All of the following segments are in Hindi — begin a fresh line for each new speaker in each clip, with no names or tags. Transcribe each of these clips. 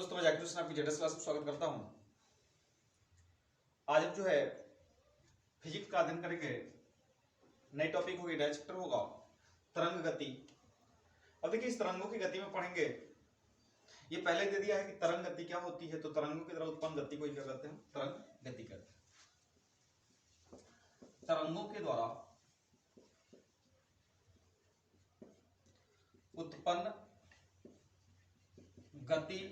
दोस्तों, मैं जाकिर हुसैन आपकी जेडएस क्लास में स्वागत करता हूं। आज हम जो है फिजिक्स का अध्ययन करेंगे। नई टॉपिक होगी, नया चैप्टर होगा तरंग गति। अब देखिए, इस तरंगों की गति में पढ़ेंगे। ये पहले दे दिया है कि तरंग गति क्या होती है, तो तरंगों की द्वारा उत्पन्न गति को क्या कहते हैं? तरंग गति कहते हैं। तरंगों के द्वारा उत्पन्न गति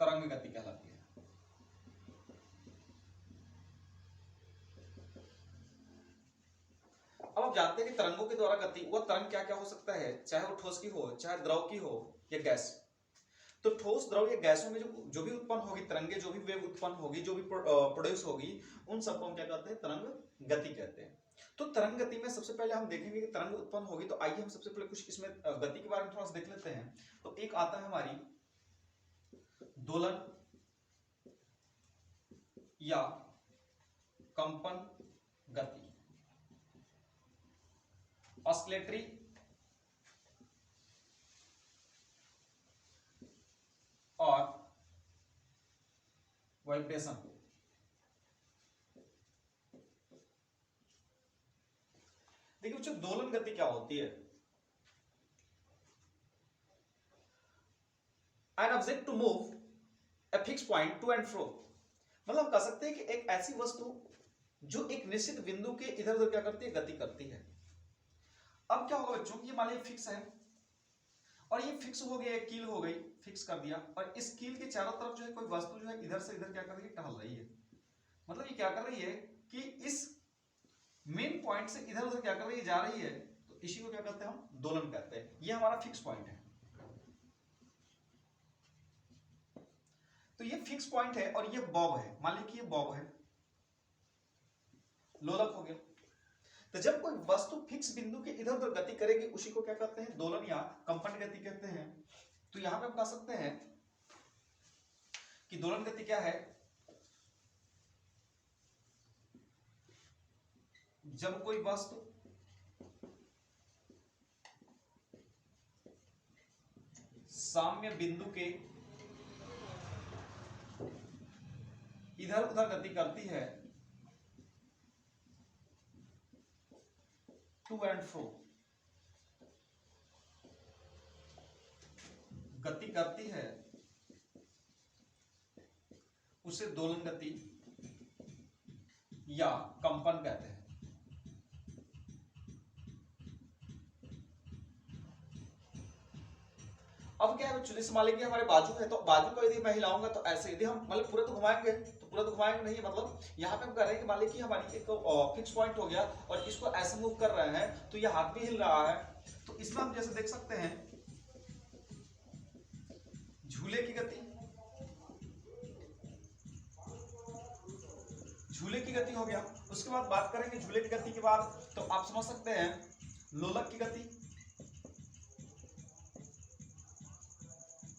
तरंग गति कहलाती है। अब आप जानते हैं कि तरंगों के द्वारा गति, वह तरंग क्या क्या हो सकता है, चाहे वो ठोस की हो, चाहे द्रव की हो या गैस। तो ठोस, द्रव या गैसों में जो भी उत्पन्न होगी तरंगे, जो भी वेव उत्पन्न होगी, जो भी प्रोड्यूस होगी, उन सबको हम क्या कहते हैं? तरंग गति कहते हैं। तो तरंग गति में सबसे पहले हम देखेंगे कि तरंग उत्पन्न होगी, तो आइए हम सबसे पहले कुछ इसमें गति के बारे में थोड़ा सा देख लेते हैं। तो एक आता है हमारी दोलन या कंपन गति, ऑस्किलेटरी और वाइब्रेशन। देखिए बच्चों, दोलन गति क्या होती है? An object to move a fix point to and fro. मतलब हम कह सकते हैं कि एक ऐसी वस्तु जो एक निश्चित बिंदु के इधर उधर क्या करती है? गति करती है। अब क्या होगा बच्चों, ये मान लीजिए फिक्स है और ये फिक्स हो गया, कील हो गई, फिक्स कर दिया, और इस कील के चारों तरफ जो है कोई वस्तु जो है इधर से इधर क्या कर रही है? टहल रही है। मतलब ये क्या कर रही है कि इस मेन पॉइंट से इधर उधर क्या कर रही है? जा रही है। तो इसी को क्या कहते हैं? हम दोलन कहते हैं। ये हमारा फिक्स पॉइंट है। तो ये फिक्स पॉइंट है और ये बॉब है। मान लीजिए कि ये बॉब है, लोलक हो गया। तो जब कोई वस्तु फिक्स बिंदु के इधर उधर गति करेगी, उसी को क्या कहते हैं? दोलन या कंपन गति कहते हैं। तो यहां पे हम कह सकते हैं कि दोलन गति क्या है? जब कोई वस्तु साम्य बिंदु के इधर उधर गति करती है, टू एंड फ्रो गति करती है, उसे दोलन गति या कंपन कहते हैं। अब क्या है बच्चों, जैसे मान लीजिए हमारे बाजू है, तो बाजू को यदि मैं हिलाऊंगा तो ऐसे, यदि हम मतलब पूरा तो घुमाएंगे, तो पूरा तो घुमाएंगे नहीं। मतलब यहाँ पे हम कह रहे हैं कि मान लीजिए कि हमारी एक फिक्स पॉइंट हो गया और इसको ऐसे मूव कर रहे हैं, तो ये हाथ भी हिल रहा है। तो इसमें हम जैसे देख सकते हैं झूले की गति, झूले की गति हो गया। उसके बाद बात करेंगे झूले की गति के बाद, तो आप समझ सकते हैं लोलक की गति,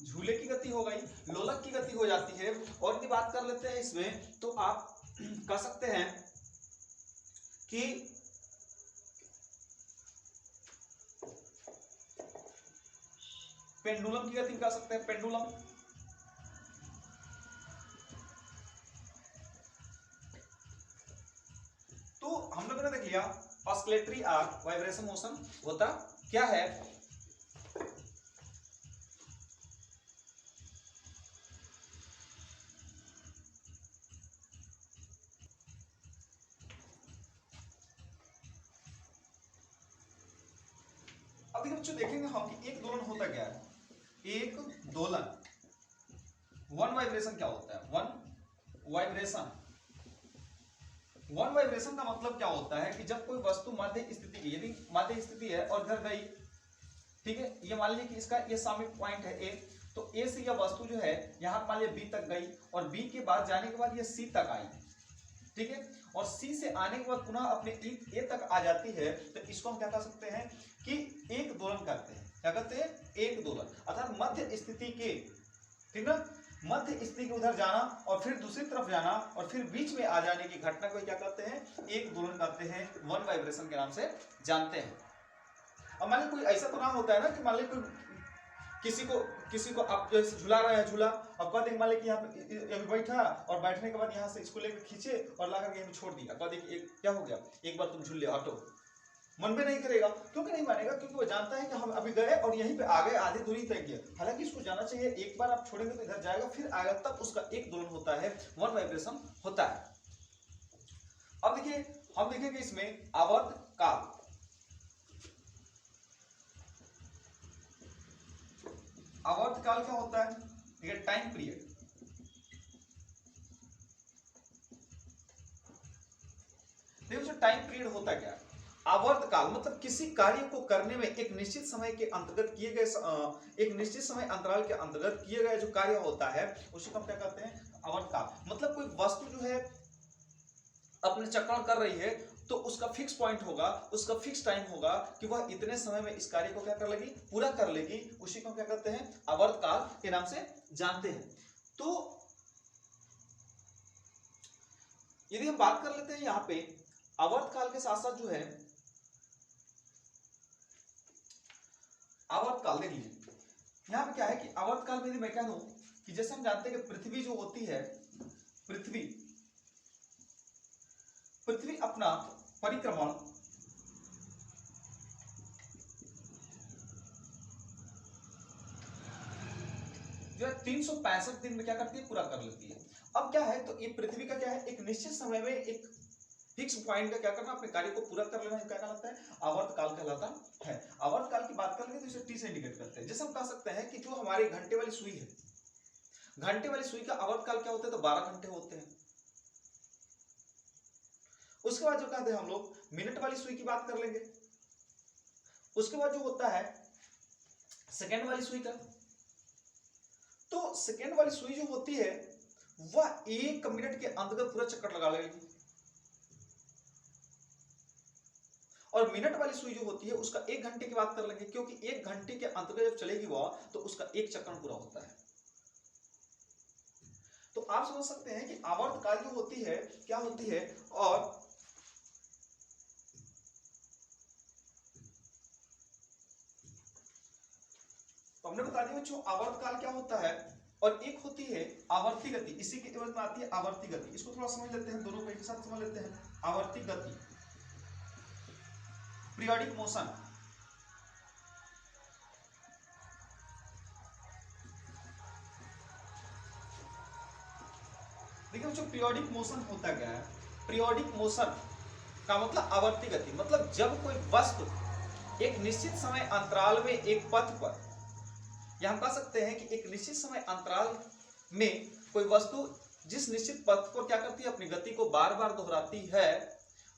झूले की गति हो गई, लोलक की गति हो जाती है। और यदि बात कर लेते हैं इसमें, तो आप कह सकते हैं कि पेंडुलम की गति कह सकते हैं, पेंडुलम। तो हम लोगों ने देख लिया ऑस्किलेटरी और वाइब्रेशन मोशन होता क्या है। अब देखिए बच्चों, देखेंगे हम कि एक दोलन होता क्या है। एक दोलन, वन वाइब्रेशन क्या होता है? वन वाइब्रेशन, वन वाइब्रेशन का मतलब क्या होता है कि जब कोई वस्तु मध्य स्थिति की, यदि मध्य स्थिति है और इधर गई, ठीक है, ये मान लीजिए कि इसका ये सामने पॉइंट है ए, तो ए से यह वस्तु जो है यहां मान लीजिए बी तक गई, और बी के बाद जाने के बाद ये सी तक आई, ठीक है, और सी से आने के बाद पुनः अपने ए तक आ जाती है। तो इसको हम क्या कह सकते हैं कि एक दोलन करते हैं। क्या कहते हैं? एक दोलन, अर्थात मध्य स्थिति के, ठीक ना, मध्य स्थिति के उधर जाना और फिर दूसरी तरफ जाना और फिर बीच में आ जाने की घटना को क्या कहते हैं? एक दोलन कहते हैं, वन वाइब्रेशन के नाम से जानते हैं। अब मान लीजिए कोई ऐसा तो नाम होता है ना कि मान लीजिए कोई किसी को आप जैसे झुला रहे हैं झूला, और कह देंगे मान लीजिए कि यहाँ पे अभी बैठा और बैठने के बाद यहाँ से इसको लेकर खींचे और ला करके छोड़ दिया, कह दें कि क्या हो गया, एक बार तुम झूल ले हटो, मन में नहीं करेगा। क्योंकि नहीं मानेगा, क्योंकि वो जानता है कि हम अभी गए और यहीं पे आ गए, आधी दूरी तय किया। हालांकि इसको जाना चाहिए एक बार आप छोड़ेंगे तो इधर जाएगा फिर आएगा, तब उसका एक दोलन होता है, वन वाइब्रेशन होता है। अब देखिए हम देखेंगे इसमें आवर्त काल। आवर्त काल क्या होता है, देखिए टाइम पीरियड। देखिए टाइम पीरियड होता क्या है, आवर्त काल मतलब किसी कार्य को करने में एक निश्चित समय के अंतर्गत किए गए, एक निश्चित समय अंतराल के अंतर्गत किए गए जो कार्य होता है उसी को हम क्या कहते हैं, आवर्त काल। मतलब कोई वस्तु जो है अपने चक्रण कर रही है तो उसका फिक्स पॉइंट होगा, उसका फिक्स टाइम होगा कि वह इतने समय में इस कार्य को क्या कर लेगी, पूरा कर लेगी, उसी को क्या कहते हैं, आवर्त काल के नाम से जानते हैं। तो यदि हम बात कर लेते हैं यहाँ पे आवर्त काल के साथ साथ जो है आवर्त काल, देख लीजिए यहाँ पे क्या है कि आवर्त काल में यदि मैं कह दूं कि जैसे हम जानते हैं कि पृथ्वी जो होती है, पृथ्वी अपना परिक्रमण जो है 365 दिन में क्या करती है, पूरा कर लेती है। अब क्या है, तो ये पृथ्वी का क्या है, एक निश्चित समय में एक फिक्स पॉइंट का क्या करना, अपने कार्य को पूरा कर लेना, क्या कहलाता है, आवर्त काल कहलाता है। आवर्त काल की बात करेंगे तो इसे टी से इंडिकेट करते हैं। जैसे हम कह सकते हैं कि जो हमारे घंटे वाली सुई है, घंटे वाली सुई का आवर्त काल क्या होता है, तो 12 घंटे होते हैं। उसके बाद जो कहते हैं हम लोग मिनट वाली सुई की बात कर लेंगे। उसके बाद जो होता है सेकेंड वाली सुई का, तो सेकेंड वाली सुई जो होती है वह 1 मिनट के अंतर्गत पूरा चक्कर लगा लेगी, और मिनट वाली सुई जो होती है उसका 1 घंटे की बात कर लेंगे, क्योंकि 1 घंटे के अंतर्गत जब चलेगी वह तो उसका एक चक्कर पूरा होता है। तो आप समझ सकते हैं कि आवर्त काल जो होती है क्या होती है, और तो हमने बता दिया बच्चों आवर्त काल क्या होता है, और एक होती है आवर्ती गति, इसी के एवज में आती है आवर्ती गति। इसको थोड़ा समझ लेते हैं, दोनों को एक साथ समझ लेते हैं। आवर्ती गति, पीरियोडिक मोशन। देखिए बच्चों पीरियोडिक मोशन होता क्या है, पीरियोडिक मोशन का मतलब आवर्ती गति, मतलब जब कोई वस्तु एक निश्चित समय अंतराल में एक पथ पर, या हम कह सकते हैं कि एक निश्चित समय अंतराल में कोई वस्तु जिस निश्चित पथ पर क्या करती है, अपनी गति को बार बार दोहराती है,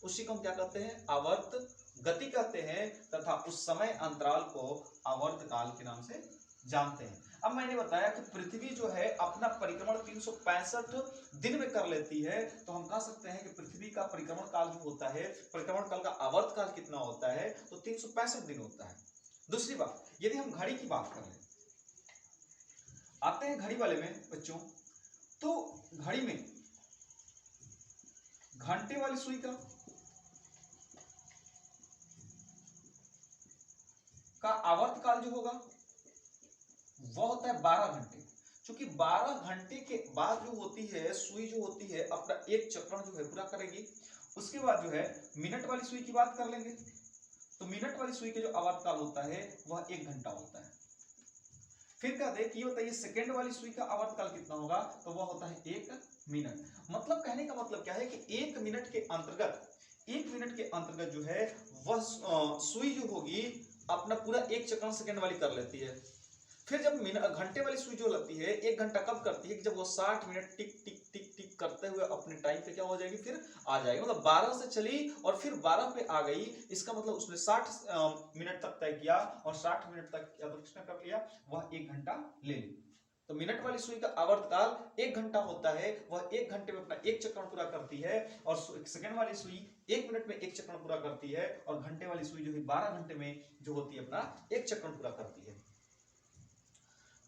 उसी को हम क्या कहते हैं, आवर्त गति कहते हैं, तथा उस समय अंतराल को आवर्त काल के नाम से जानते हैं। अब मैंने बताया कि पृथ्वी जो है अपना परिक्रमण 365 दिन में कर लेती है, तो हम कह सकते हैं कि पृथ्वी का परिक्रमण काल जो होता है, परिक्रमण काल का आवर्त काल कितना होता है, तो 365 दिन होता है। दूसरी बात, यदि हम घड़ी की बात करें, आते हैं घड़ी वाले में बच्चों, तो घड़ी में घंटे वाली सुई का आवर्त काल जो होगा वह होता है 12 घंटे। क्योंकि 12 घंटे के बाद जो होती है सुई जो होती है अपना एक चक्रण जो है पूरा करेगी। उसके बाद जो है मिनट वाली सुई की बात कर लेंगे, तो मिनट वाली सुई के जो आवर्त काल होता है वह 1 घंटा होता है। फिर कहते हैं कि बताइए सेकेंड वाली सुई का आवर्त काल कितना होगा, तो वह होता है 1 मिनट। मतलब कहने का मतलब क्या है कि 1 मिनट के अंतर्गत जो है वह सुई जो होगी अपना पूरा एक चक्रण सेकेंड वाली कर लेती है। फिर जब घंटे वाली सुई जो लगती है 1 घंटा कब करती है, कि जब वो 60 मिनट टिक टिक टिक टिक करते हुए अपने टाइम पे क्या हो जाएगी, फिर आ जाएगी। मतलब 12 से चली और फिर 12 पे आ गई, इसका मतलब उसने 60 मिनट तक तय किया, और 60 मिनट तक या तो किसने कर लिया, वह 1 घंटा ले ली। तो मिनट वाली सुई का आवर्त काल 1 घंटा होता है, वह 1 घंटे में अपना एक चक्रण पूरा करती है, और सेकंड वाली सुई 1 मिनट में एक चक्रण पूरा करती है, और घंटे वाली सुई जो है 12 घंटे में जो होती है अपना एक चक्रण पूरा करती है।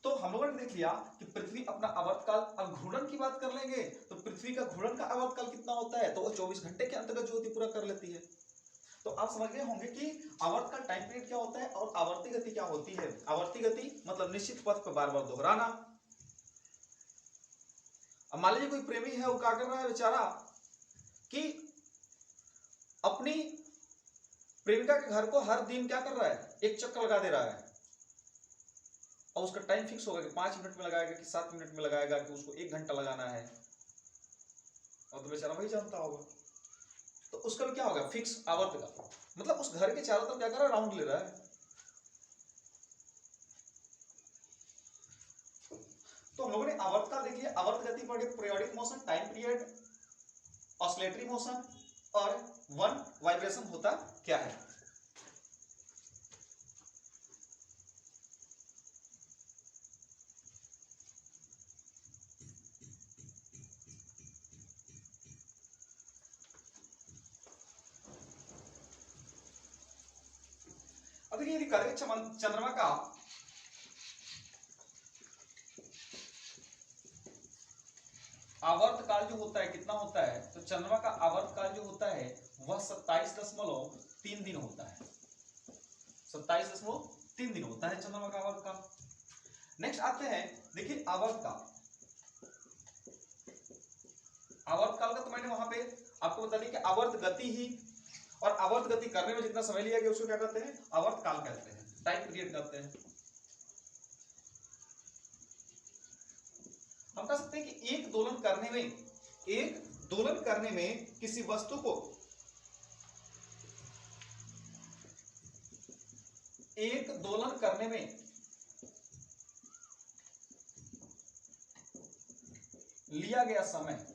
तो हम लोगों ने देख लिया कि पृथ्वी अपना आवर्त काल। अब घूर्णन की बात कर लेंगे, तो पृथ्वी का घूर्णन का आवर्त काल कितना होता है, तो वो 24 घंटे के अंतर्गत जो होती है पूरा कर लेती है। तो आप समझ गए होंगे कि आवर्त का टाइम पीरियड क्या होता है और आवर्ती गति क्या होती है। आवर्ती गति मतलब निश्चित पथ पर बार बार दोहराना। अब मान लीजिए कोई प्रेमी है, वो क्या कर रहा है बेचारा कि अपनी प्रेमिका के घर को हर दिन क्या कर रहा है, एक चक्कर लगा दे रहा है, और उसका टाइम फिक्स होगा कि 5 मिनट में लगाएगा कि 7 मिनट में लगाएगा कि उसको 1 घंटा लगाना है, और तो बेचारा वही जानता होगा। तो उसका भी क्या होगा, फिक्स आवर्त का मतलब उस घर के चारों तरफ क्या कर रहा है, राउंड ले रहा है। तो हम लोगों ने आवर्त काल देखिए, आवर्त गति पढ़ी, periodic motion, time period, oscillatory motion और वन वाइब्रेशन होता क्या है। अब देखिए यदि करें चंद्रमा का आवर्त काल जो होता है कितना होता है, तो चंद्रमा का आवर्त काल जो होता है वह 27.3 दिन होता है। 27.3 दिन होता है चंद्रमा का आवर्त काल। नेक्स्ट आते हैं, देखिए आवर्त काल। आवर्त काल का तो मैंने वहां पे आपको बता दिया कि आवर्त गति ही, और आवर्त गति करने में जितना समय लिया गया उसको क्या कहते हैं, आवर्त काल कहते हैं, टाइम पीरियड कहते हैं। हम कह सकते हैं कि एक दोलन करने में किसी वस्तु को एक दोलन करने में लिया गया समय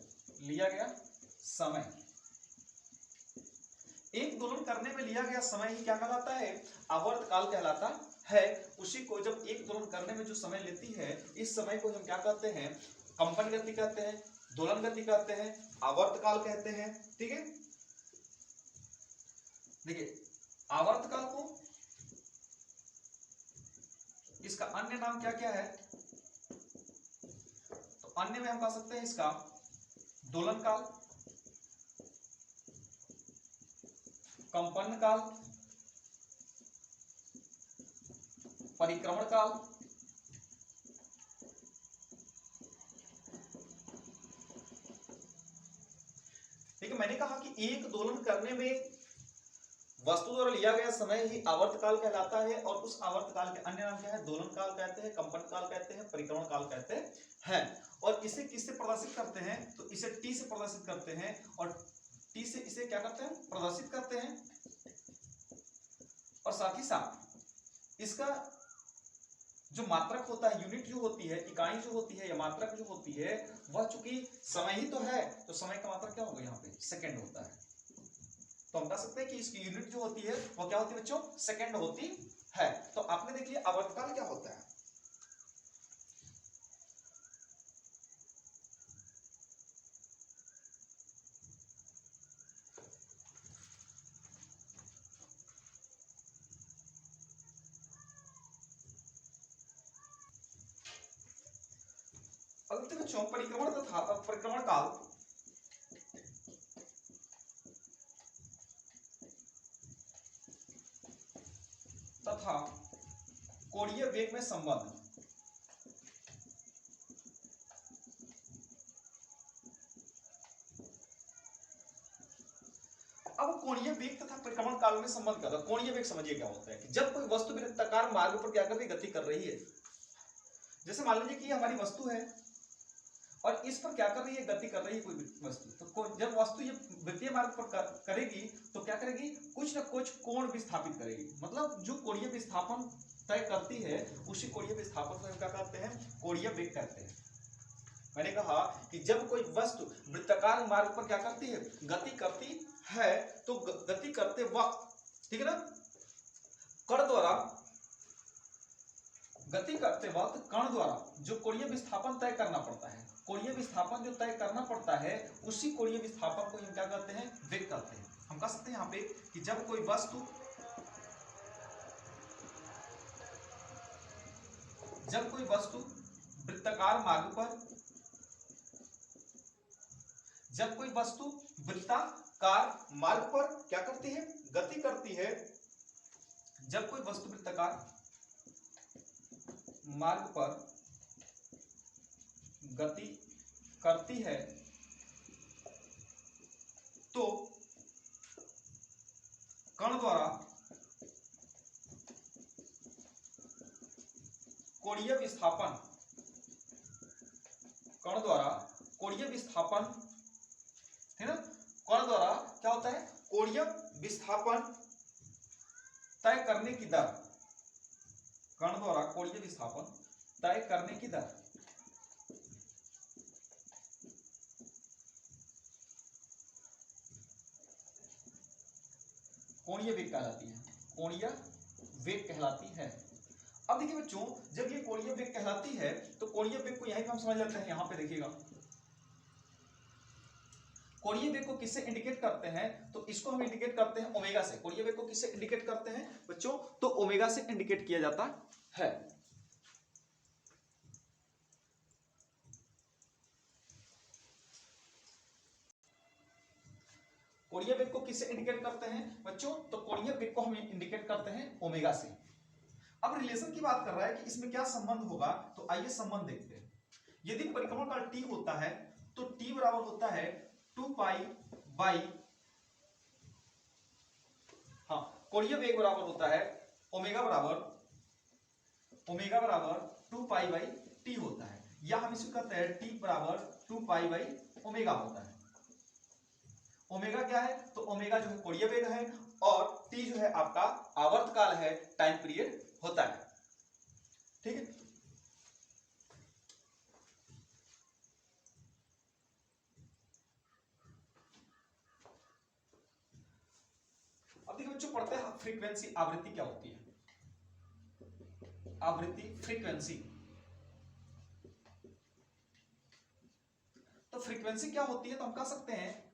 एक दोलन करने में लिया गया समय ही क्या कहलाता है, आवर्त काल कहलाता है। उसी को जब एक दोलन करने में जो समय लेती है, इस समय को हम क्या कहते हैं, कंपन गति कहते हैं, दोलन गति कहते हैं, आवर्त काल कहते हैं। ठीक है, देखिए आवर्त काल को इसका अन्य नाम क्या क्या है, तो अन्य में हम कह सकते हैं इसका दोलन काल, कंपन काल, परिक्रमण काल, देखिए मैंने कहा कि एक दोलन करने में वस्तु द्वारा लिया गया समय ही आवर्त काल कहलाता है, और उस आवर्त काल के अन्य नाम क्या है, दोलन काल कहते हैं, कंपन काल कहते हैं, परिक्रमण काल कहते हैं। और इसे किससे प्रदर्शित करते हैं, तो इसे टी से प्रदर्शित करते हैं, और टी से इसे क्या करते हैं, प्रदर्शित करते हैं। और साथ ही साथ इसका जो मात्रक होता है, यूनिट जो होती है, इकाई जो होती है या मात्रक जो होती है, वह चूंकि समय ही तो है, तो समय का मात्रक क्या होगा, यहाँ पे सेकंड होता है। तो हम कह सकते हैं कि इसकी यूनिट जो होती है वो क्या होती है बच्चों, सेकंड होती है। तो आपने देखिए आवर्तकाल क्या होता है। अब देखिए बच्चों, परिक्रमण तथा परिक्रमण काल तथा कोणीय वेग में संबंध। अब कोणीय वेग तथा परिक्रमण काल में संबंध क्या होता है। कोणीय वेग समझिए क्या होता है कि जब कोई वस्तु वृत्ताकार मार्ग पर क्या कर रही, गति कर रही है। जैसे मान लीजिए कि हमारी वस्तु है और इस पर क्या कर रही है, गति कर रही है कोई वस्तु, तो जब वस्तु ये वृत्तीय मार्ग पर करेगी तो क्या करेगी, कुछ ना कुछ कोण विस्थापित करेगी। मतलब जो कोणीय विस्थापन तय करती है उसी कोणीय विस्थापन को क्या कहते हैं, कोणीय वेग कहते हैं। मैंने कहा कि जब कोई वस्तु वृत्ताकार मार्ग पर क्या करती है, गति करती है, तो गति करते वक्त, ठीक है ना, कण द्वारा गति करते वक्त कण द्वारा जो कोणीय विस्थापन तय करना पड़ता है, कोणीय विस्थापन जो तय करना पड़ता है उसी कोणीय विस्थापन को हम क्या कहते हैं, वेग कहते हैं। हम कह सकते हैं यहाँ पे कि जब कोई वस्तु वृत्ताकार मार्ग पर, जब कोई वस्तु वृत्ताकार मार्ग पर क्या करती है, गति करती है जब कोई वस्तु वृत्ताकार मार्ग पर गति करती है तो कण द्वारा कोणीय विस्थापन, कण द्वारा कोणीय विस्थापन है ना, कण द्वारा क्या होता है, कोणीय विस्थापन तय करने की दर, कण द्वारा कोणीय विस्थापन तय करने की दर कोणीय वेग कहलाती है, कोणीय वेग कहलाती है। अब देखिए बच्चों, जब ये कोणीय वेग कहलाती है तो कोणीय वेग को यहीं पे हम समझ लेते हैं, यहां पे देखिएगा कोणीय वेग को किससे इंडिकेट करते हैं, तो इसको हम इंडिकेट करते हैं ओमेगा से। कोणीय वेग को किससे इंडिकेट करते हैं बच्चों, तो ओमेगा से इंडिकेट किया जाता है। कोणीय वेग को किससे इंडिकेट करते हैं बच्चों, तो कोणीय वेग को हम इंडिकेट करते हैं ओमेगा से। अब रिलेशन की बात कर रहा है कि इसमें क्या संबंध होगा, तो आइए संबंध देखते हैं। यदि परिक्रमण काल t होता है तो t बराबर होता है 2 पाई बाई, हाँ, कोणीय वेग बराबर होता है ओमेगा बराबर 2 पाई बाई t होता है, या हम इसको कहते हैं t बराबर 2 पाई बाई ओमेगा होता है। ओमेगा क्या है, तो ओमेगा जो है कोणीय वेग है और t जो है आपका आवर्तकाल है, टाइम पीरियड होता है। ठीक है, अब देखिए बच्चों पढ़ते हैं फ्रीक्वेंसी, आवृत्ति क्या होती है, आवृत्ति फ्रीक्वेंसी। तो फ्रीक्वेंसी क्या होती है, तो हम कह सकते हैं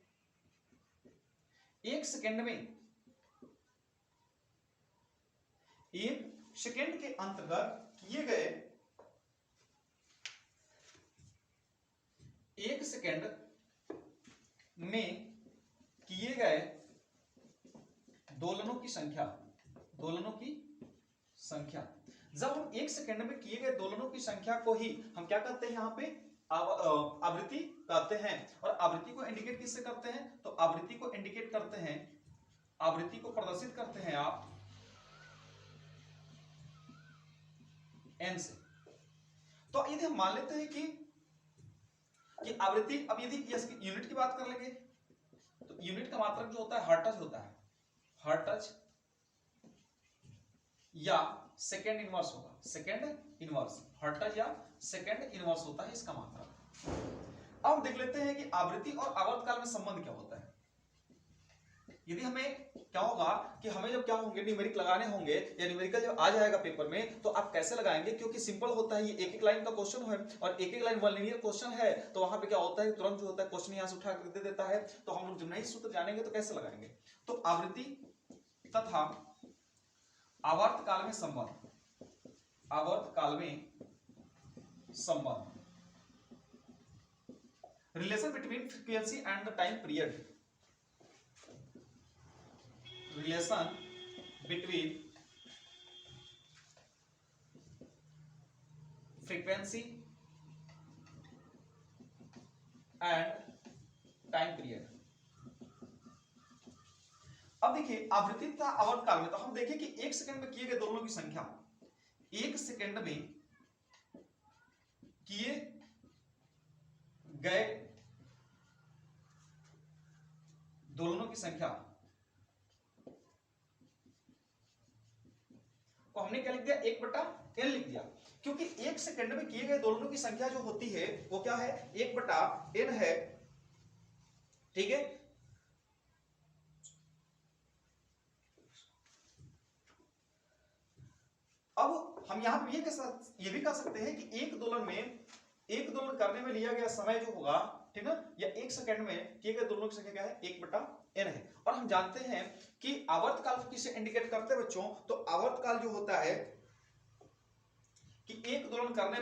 एक सेकंड के अंतर्गत किए गए, एक सेकंड में किए गए दोलनों की संख्या, जब हम एक सेकंड में किए गए दोलनों की संख्या को ही हम क्या कहते हैं, यहां पे आवृत्ति कहते हैं। और आवृत्ति को इंडिकेट किससे करते हैं, तो आवृत्ति को इंडिकेट करते हैं, आवृत्ति को प्रदर्शित करते हैं आप n से। तो यदि हम मान लेते हैं कि आवृत्ति, अब यदि इसकी यूनिट की बात कर लेंगे तो यूनिट का मात्रक जो होता है हर्ट्ज होता है, हर्ट्ज या सेकेंड इनवर्स होगा, सेकेंड इनवर्स, हर्ट्ज या सेकेंड इनवर्स होता है इसका मात्रक। अब देख लेते हैं कि आवृत्ति और आवर्तकाल में संबंध क्या होता है। यदि हमें क्या होगा कि हमें जब क्या होंगे न्यूमेरिक लगाने होंगे या न्यूमेरिकल जब आ जाएगा पेपर में, तो आप कैसे लगाएंगे, क्योंकि सिंपल होता है, ये एक एक लाइन का क्वेश्चन है और एक एक लाइन वन लीनियर क्वेश्चन है, तो वहां पे क्या होता है तुरंत जो होता है क्वेश्चन यहां से उठा कर दे देता है। तो हम लोग जब नहीं सूत्र जानेंगे तो कैसे लगाएंगे, तो आवृत्ति तथा आवर्तकाल में संबंध, आवर्तकाल में संबंध, relation between frequency and the time period, relation between frequency and time period। अब देखिए आवृत्ति तथा आवर्तकाल में, तो हम देखें कि एक सेकंड में किए गए दोलनों की संख्या, एक सेकंड में किए गए दोलनों की संख्या को हमने क्या लिख दिया, 1/n लिख दिया, क्योंकि एक सेकंड में किए गए दोलनों की संख्या जो होती है वो क्या है, 1/n है। ठीक है, अब हम यहां पर ये भी कह सकते हैं कि एक दोलन करने में लिया गया समय जो होगा, ठीक ना, या एक सेकंड में किए गए दोलनों की संख्या क्या है, 1/n है। और हम जानते हैं कि आवर्तकाल को किससे इंडिकेट करते हैं बच्चों, तो आवर्तकाल जो होता है कि एक दोलन करने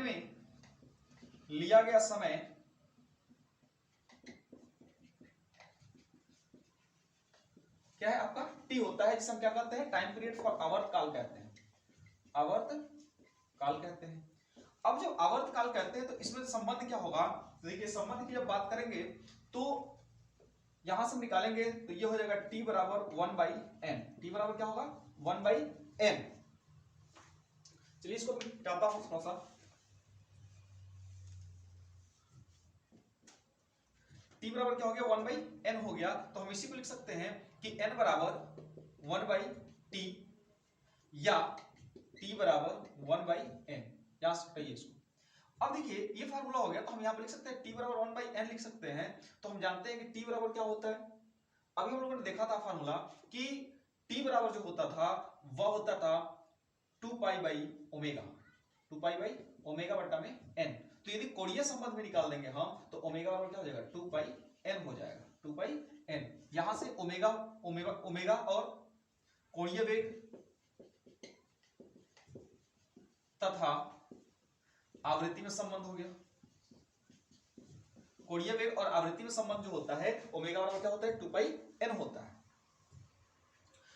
में लिया गया समय क्या है आपका टी होता है, जिसे हम क्या कहते हैं टाइम पीरियड फॉर आवर्त काल कहते हैं, आवर्त काल कहते हैं। अब जब आवर्त काल कहते हैं तो इसमें संबंध क्या होगा, तो देखिए संबंध की जब बात करेंगे तो यहां से निकालेंगे तो ये हो जाएगा t बराबर 1/n, t बराबर क्या होगा 1/n। चलिए इसको मिटाता हूं थोड़ा सा, t बराबर क्या हो गया 1/n हो गया, तो हम इसी को लिख सकते हैं कि n बराबर 1/t या t बराबर 1/n, यहां से हटाइए इसको। अब देखिए ये फार्मूला हो गया, तो हम यहां पे लिख सकते हैं t बराबर 1/n लिख सकते हैं। तो हम जानते हैं कि t बराबर क्या होता है, अभी हम लोगों ने देखा था फार्मूला कि t बराबर जो होता था वह होता था 2π/ओमेगा, 2π/ओमेगा बटा में n। तो यदि कोणीय संबंध में निकाल देंगे हम तो ओमेगा बराबर क्या हो जाएगा 2πn हो जाएगा, 2πn। यहां से ओमेगा ओमेगा ओमेगा और कोणीय वेग तथा आवृत्ति में संबंध हो गया, कोणीय वेग और आवृत्ति में संबंध जो होता है ओमेगा बराबर क्या होता है 2πn होता है।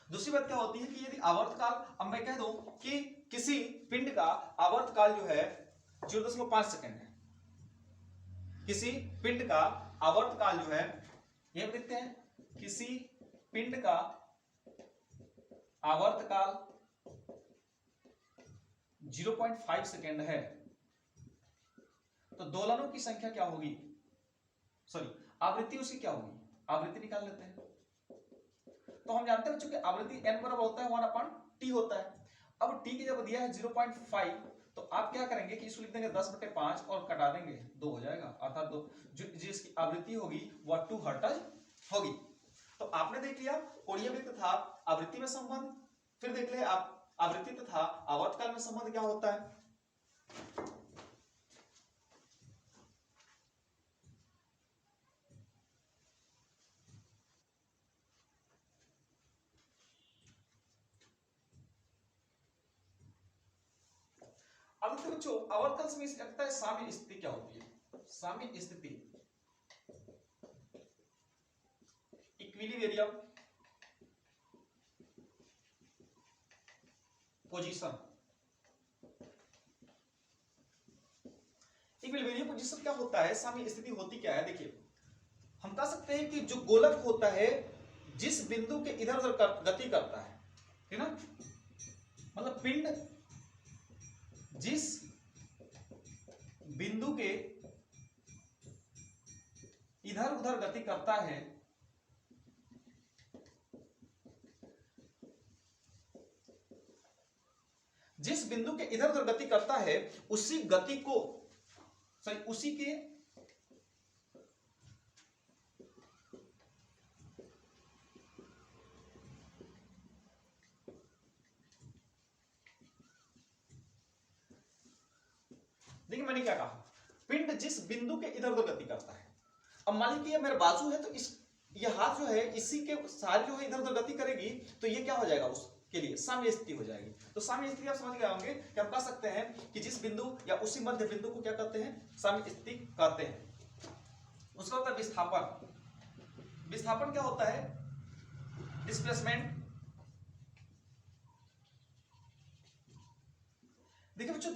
दूसरी बात क्या होती है कि यदि आवर्तकाल, अब मैं कह दूं कि किसी पिंड का आवर्तकाल जो है 0.5 सेकंड है, किसी पिंड का आवर्तकाल जो है, ये देखते हैं किसी पिंड का आवर्तकाल 0.5 सेकंड है, तो दोलनों की संख्या क्या होगी, सॉरी आवृत्ति उसकी क्या होगी, आवृत्ति निकाल लेते हैं। तो हम जानते हैं बच्चों कि आवृत्ति n बराबर होता है 1/t होता है। अब t की जब दिया है 0.5 तो आप क्या करेंगे कि इसको लिख देंगे 10/5 और कटा देंगे 2 हो जाएगा, अर्थात जो जिसकी आवृत्ति होगी वह 2 हर्ट्ज होगी। तो आपने देख लिया कोणीय वेग तथा आवृत्ति में संबंध, फिर देख लिया आप आवृत्ति तथा आवर्तकाल में संबंध क्या होता है। अब देखो बच्चों आवर्तकाल समय लगता है साम्य स्थिति क्या होती है, साम्य स्थिति इक्विलिब्रियम पोजीशन, इक्विलिब्रियम पोजीशन क्या होता है, साम्य स्थिति होती क्या है। देखिए हम कह सकते हैं कि जो गोलक होता है जिस बिंदु के इधर उधर गति करता है, ठीक ना, मतलब पिंड जिस बिंदु के इधर उधर गति करता है जिस बिंदु के इधर उधर गति करता है उसी गति को सही उसी के देखिए मैंने क्या कहा, पिंड जिस बिंदु के इधर उधर गति करता है। अब मान लीजिए ये मेरा बाजू है तो इस ये हाथ जो है इसी के सारी जो है इधर उधर गति करेगी, तो ये क्या हो जाएगा उसके लिए साम्य स्थिति हो जाएगी। तो साम्य स्थिति आप समझ गए होंगे कि हम कह सकते हैं कि जिस बिंदु या उसी मध्य बिंदु को क्या कहते हैं साम्य स्थिति कहते हैं। उसका होता है विस्थापन, विस्थापन क्या होता है डिस्प्लेसमेंट। देखिए बच्चों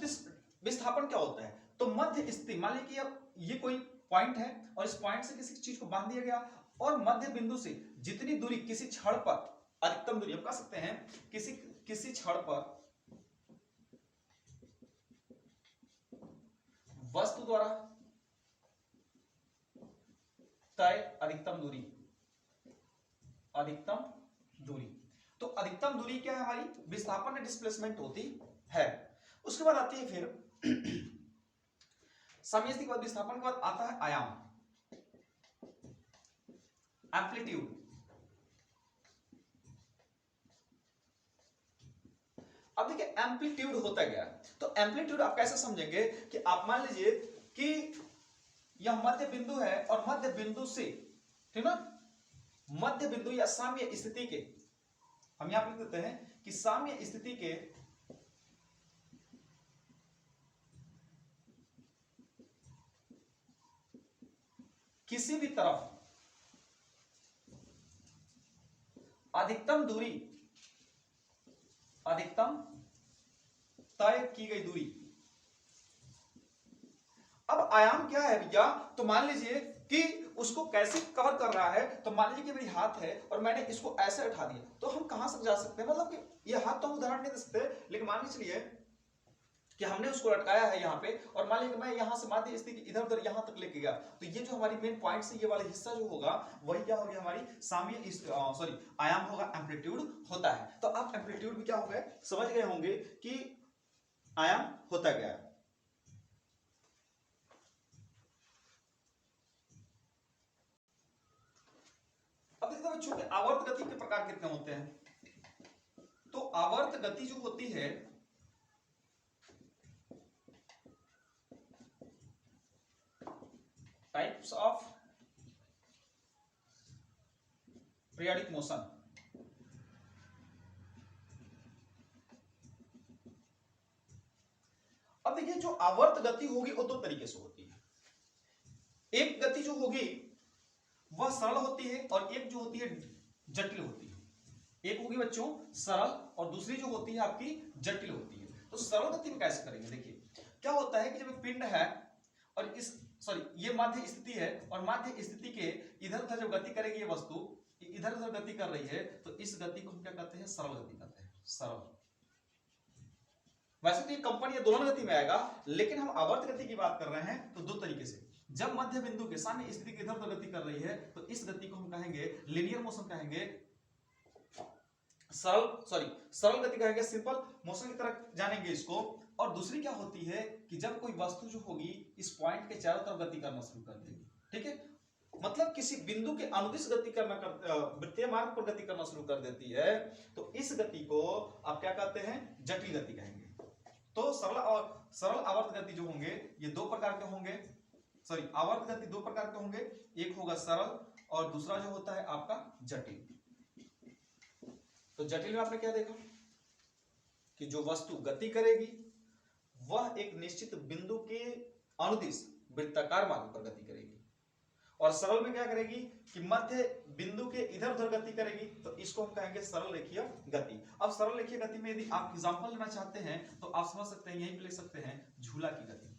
विस्थापन क्या होता है, तो मध्य स्थिति, मान लीजिए कि अब ये कोई पॉइंट है और इस पॉइंट से किसी चीज को बांध दिया गया और मध्य बिंदु से जितनी दूरी किसी छड़ पर अधिकतम दूरी हम कह सकते हैं किसी छड़ पर वस्तु द्वारा तय अधिकतम दूरी, अधिकतम दूरी, तो अधिकतम दूरी क्या है हमारी विस्थापन या डिस्प्लेसमेंट होती है। उसके बाद आती है फिर साम्य स्थिति के बाद विस्थापन के बाद आता है आयाम, एम्पलीट्यूड। अब देखिए एम्पलीट्यूड होता क्या है, तो एम्पलीट्यूड आप कैसे समझेंगे कि आप मान लीजिए कि यह मध्य बिंदु है और मध्य बिंदु से, ठीक ना, मध्य बिंदु या साम्य स्थिति के, हम यहां लिख देते हैं कि साम्य स्थिति के किसी भी तरफ अधिकतम दूरी, अधिकतम तय की गई दूरी। अब आयाम क्या है भैया, तो मान लीजिए कि उसको कैसे कवर कर रहा है, तो मान लीजिए कि मेरी हाथ है और मैंने इसको ऐसे उठा दिया, तो हम कहां से जा सकते हैं, मतलब कि ये हाथ तो हम उदाहरण नहीं दे सकते, लेकिन मान लीजिए चलिए कि हमने उसको लटकाया है यहाँ पे, और मान लीजिए मैं यहाँ से माध्य स्थिति इधर उधर यहाँ तक लेके गया, तो ये जो हमारी मेन पॉइंट से ये वाला हिस्सा जो होगा वही क्या हो गया, हमारी साम्य सॉरी आयाम होगा, एम्पलीट्यूड होता है। तो आप एम्पलीट्यूड भी क्या हो गए, समझ गए होंगे कि आयाम होता क्या है। अब देखते हैं बच्चों के आवर्त गति के प्रकार कितने होते हैं। तो आवर्त गति जो होती है टाइप्स ऑफ पीरियोडिक मोशन, अब देखिए जो आवर्त गति होगी वो दो तरीके से होती है। एक गति जो होगी वह सरल होती है और एक जो होती है जटिल होती है। एक होगी बच्चों सरल और दूसरी जो होती है आपकी जटिल होती है। तो सरल गति में कैसे करेंगे, देखिए क्या होता है कि जब पिंड है और इस सॉरी ये माध्य स्थिति है और माध्य स्थिति के इधर उधर जब गति करेगी ये वस्तु इधर उधर गति कर रही है, तो इस गति को हम क्या कहते हैं, सरल गति कहते हैं, सरल। वैसे तो ये कंपन ये दोलन गति में आएगा, लेकिन हम आवर्त गति की बात कर रहे हैं तो दो तरीके से। जब मध्य बिंदु के सामने स्थिति इधर उधर गति कर रही है तो इस गति को हम कहेंगे लीनियर मोशन कहेंगे, सरल गति कहेंगे, सिंपल मोशन की तरह जानेंगे इसको। और दूसरी क्या होती है कि जब कोई वस्तु जो होगी इस पॉइंट के चारों तरफ गति करना शुरू कर देगी, ठीक है, मतलब किसी बिंदु के अनुदिश गति करना वृत्तीय मार्ग पर गति करना शुरू कर देती है, तो इस गति को आप क्या कहते हैं, जटिल गति कहेंगे। तो सरल आवर्त गति जो होंगे ये दो प्रकार के होंगे, सॉरी आवर्त गति दो प्रकार के होंगे, एक होगा सरल और दूसरा जो होता है आपका जटिल। तो जटिल में आपने क्या देखा कि जो वस्तु गति करेगी वह एक निश्चित बिंदु के अनुदिश वृत्ताकार मार्ग पर गति करेगी, और सरल में क्या करेगी कि मध्य बिंदु के इधर उधर गति करेगी, तो इसको हम कहेंगे सरल रेखीय गति। अब सरल रेखीय गति में यदि आप एग्जांपल लेना चाहते हैं तो आप समझ सकते हैं, यहीं पे ले सकते हैं झूला की गति,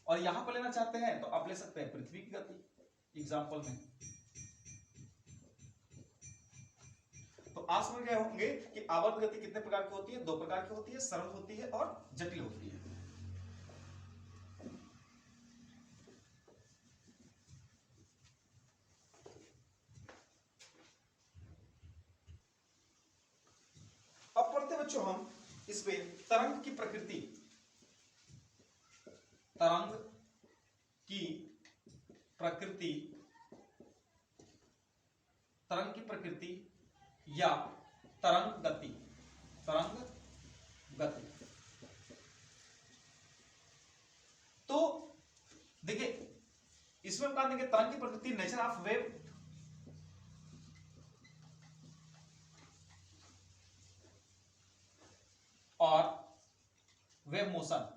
और यहां पर लेना चाहते हैं तो आप ले सकते हैं पृथ्वी की गति एग्जांपल में। तो आप समझ गए होंगे कि आवर्त गति कितने प्रकार की होती है, दो प्रकार की होती है, सरल होती है और जटिल होती है। अब पढ़ते बच्चों हम इसमें तरंग की प्रकृति, तरंग की प्रकृति, तरंग की प्रकृति या तरंग गति, तरंग गति। तो देखिए इसमें हम कहा देंगे तरंग की प्रकृति, नेचर ऑफ वेव, और वेव मोशन।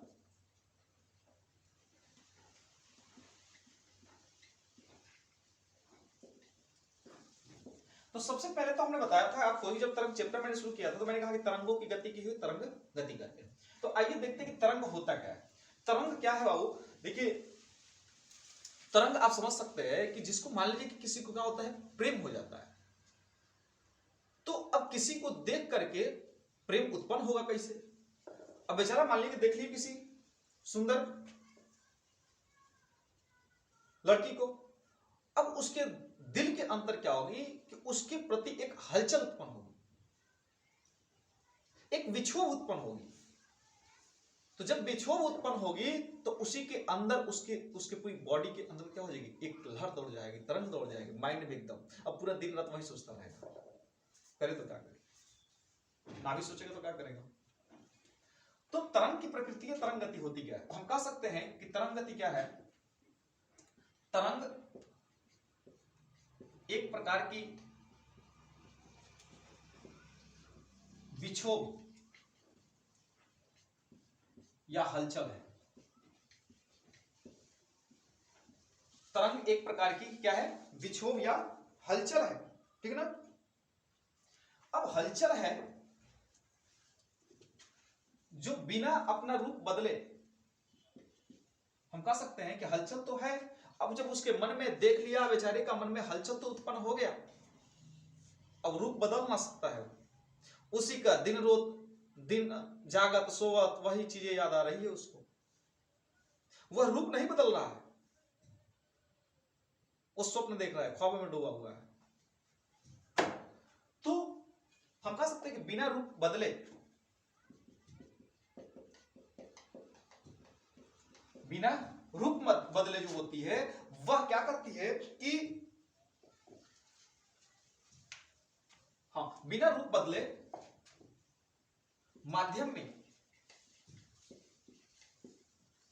तो सबसे पहले तो हमने बताया था आपको ही, जब तरंग चैप्टर मैंने शुरू किया था तो मैंने कहा कि तरंगों की गति की हुई तरंग गति करते हैं। तो आइए देखते हैं कि तरंग होता क्या है। तरंग क्या है बाबू, देखिए तरंग आप समझ सकते हैं कि जिसको मान लीजिए कि किसी को क्या होता है, प्रेम हो जाता है, तो अब किसी को देख करके प्रेम उत्पन्न होगा कैसे। अब बेचारा मान लीजिए देख लीजिए किसी सुंदर लड़की को, अब उसके दिल के अंदर क्या होगी कि उसके प्रति एक हलचल उत्पन्न होगी, एक विक्षोभ उत्पन्न होगी। तो जब विक्षोभ उत्पन्न होगी तो उसी के अंदर उसके पूरी बॉडी के अंदर क्या हो जाएगी, एक लहर दौड़ जाएगी, तरंग दौड़ जाएगी माइंड में एकदम। अब पूरा दिन रात वही सोचता रहेगा, करे तो क्या करे, ना भी सोचेगा तो क्या करेगा। तो तरंग की प्रकृति है, तरंग गति होती क्या है। हम कह सकते हैं कि तरंग गति क्या है, तरंग एक प्रकार की विक्षोभ या हलचल है। तरंग एक प्रकार की क्या है, विक्षोभ या हलचल है, ठीक है ना। अब हलचल है जो बिना अपना रूप बदले, हम कह सकते हैं कि हलचल तो है, अब जब उसके मन में देख लिया, बेचारे का मन में हलचल तो उत्पन्न हो गया, अब रूप बदल ना सकता है, उसी का दिन जागत सोवत वही चीजें याद आ रही है उसको, वह रूप नहीं बदल रहा है, वो स्वप्न देख रहा है, ख्वाब में डूबा हुआ है। तो हम कह सकते हैं कि बिना रूप बदले, बिना रूप मत बदले जो होती है वह क्या करती है कि, हाँ, बिना रूप बदले माध्यम में,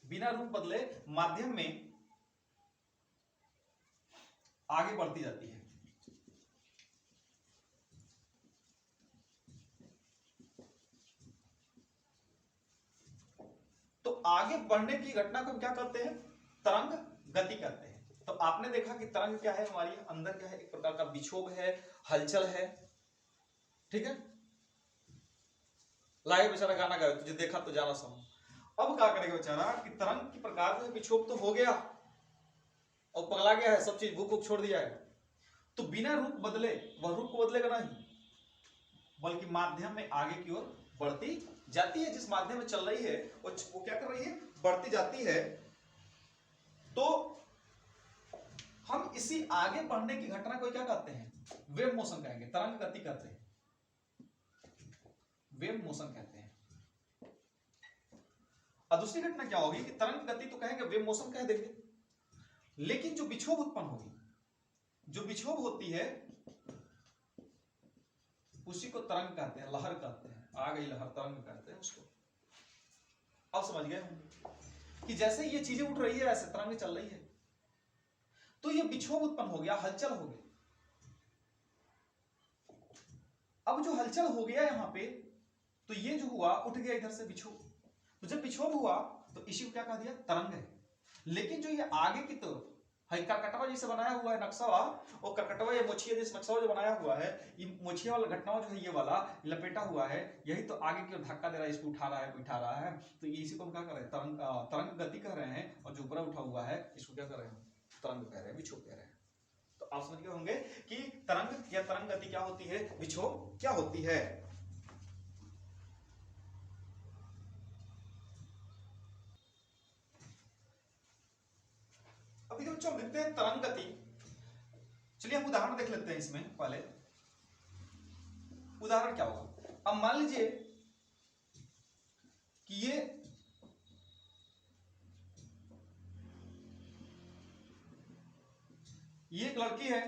बिना रूप बदले माध्यम में आगे बढ़ती जाती है। तो आगे बढ़ने की घटना को हम क्या कहते हैं, तरंग गति कहते हैं। तो आपने देखा कि तरंग क्या है, हमारी अंदर क्या है, एक प्रकार का विक्षोभ है, हलचल है, ठीक है। लाए बेचारा गाना गाए, तुझे देखा तो जाना समझ। अब क्या करेगा बेचारा कि तरंग की प्रकार में विक्षोभ तो हो गया और पगला गया है, सब चीज भूख छोड़ दिया है, तो बिना रूप बदले, वह रूप को बदलेगा नहीं, बल्कि माध्यम में आगे की ओर बढ़ती जाती है। जिस माध्यम में चल रही है वो क्या कर रही है, बढ़ती जाती है। तो हम इसी आगे बढ़ने की घटना को क्या कहते हैं, वेव मोशन कहेंगे, तरंग गति कहते हैं, वेव मोशन कहते हैं। और दूसरी घटना क्या होगी कि तरंग गति तो कहेंगे, वेव मोशन कह देंगे, लेकिन जो विक्षोभ उत्पन्न होगी, जो विक्षोभ होती है उसी को तरंग कहते हैं, लहर कहते हैं, आ गई लहर, तरंग कहते हैं उसको। अब समझ गए कि जैसे ये चीजें उठ रही है ऐसे तरंग चल रही है, तो ये विक्षोभ उत्पन्न हो गया, हलचल हो गई। अब जो हलचल हो गया यहां पे, तो ये जो हुआ उठ गया इधर से विक्षोभ, तो जब विक्षोभ हुआ तो इसी को क्या कह दिया, तरंग है। लेकिन जो ये आगे की तरफ है, करकटवा जैसे बनाया हुआ है नक्शा, और करकटवा या मोछिया जैसे नक्शा जो बनाया हुआ है, ये मोछिया वाला घटना जो है, ये वाला लपेटा हुआ है, यही तो आगे की ओर धक्का दे रहा है, इसको उठा रहा है, बिठा रहा है। तो ये इसी को हम क्या कर रहे हैं, तरंग गति कह रहे हैं। और जो ऊपर उठा हुआ है इसको क्या कर रहे हैं, तरंग कह रहे हैं, विक्षोभ कह रहे हैं। तो आप समझ गए होंगे कि तरंग या तरंग गति क्या होती है, विक्षोभ क्या होती है। अभी बच्चों देखते हैं तरंग गति। चलिए हम उदाहरण देख लेते हैं इसमें। पहले उदाहरण क्या होगा, अब मान लीजिए कि ये एक लड़की है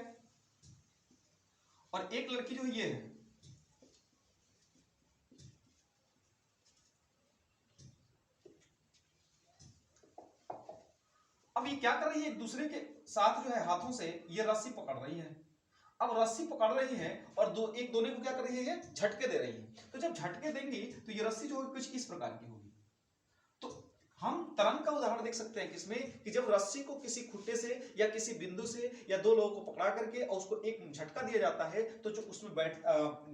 और एक लड़की जो ये है, अब ये क्या कर रही है, एक दूसरे के साथ जो है हाथों से ये रस्सी पकड़ रही है। अब रस्सी पकड़ रही है और एक दोनों को क्या कर रही है, झटके दे रही है। तो जब झटके देंगी तो ये रस्सी जो है कुछ इस प्रकार की होगी। तो हम तरंग का उदाहरण देख सकते हैं किसमें, कि जब रस्सी को किसी खुट्टे से या किसी बिंदु से या दो लोगों को पकड़ा करके और उसको एक झटका दिया जाता है, तो जो उसमें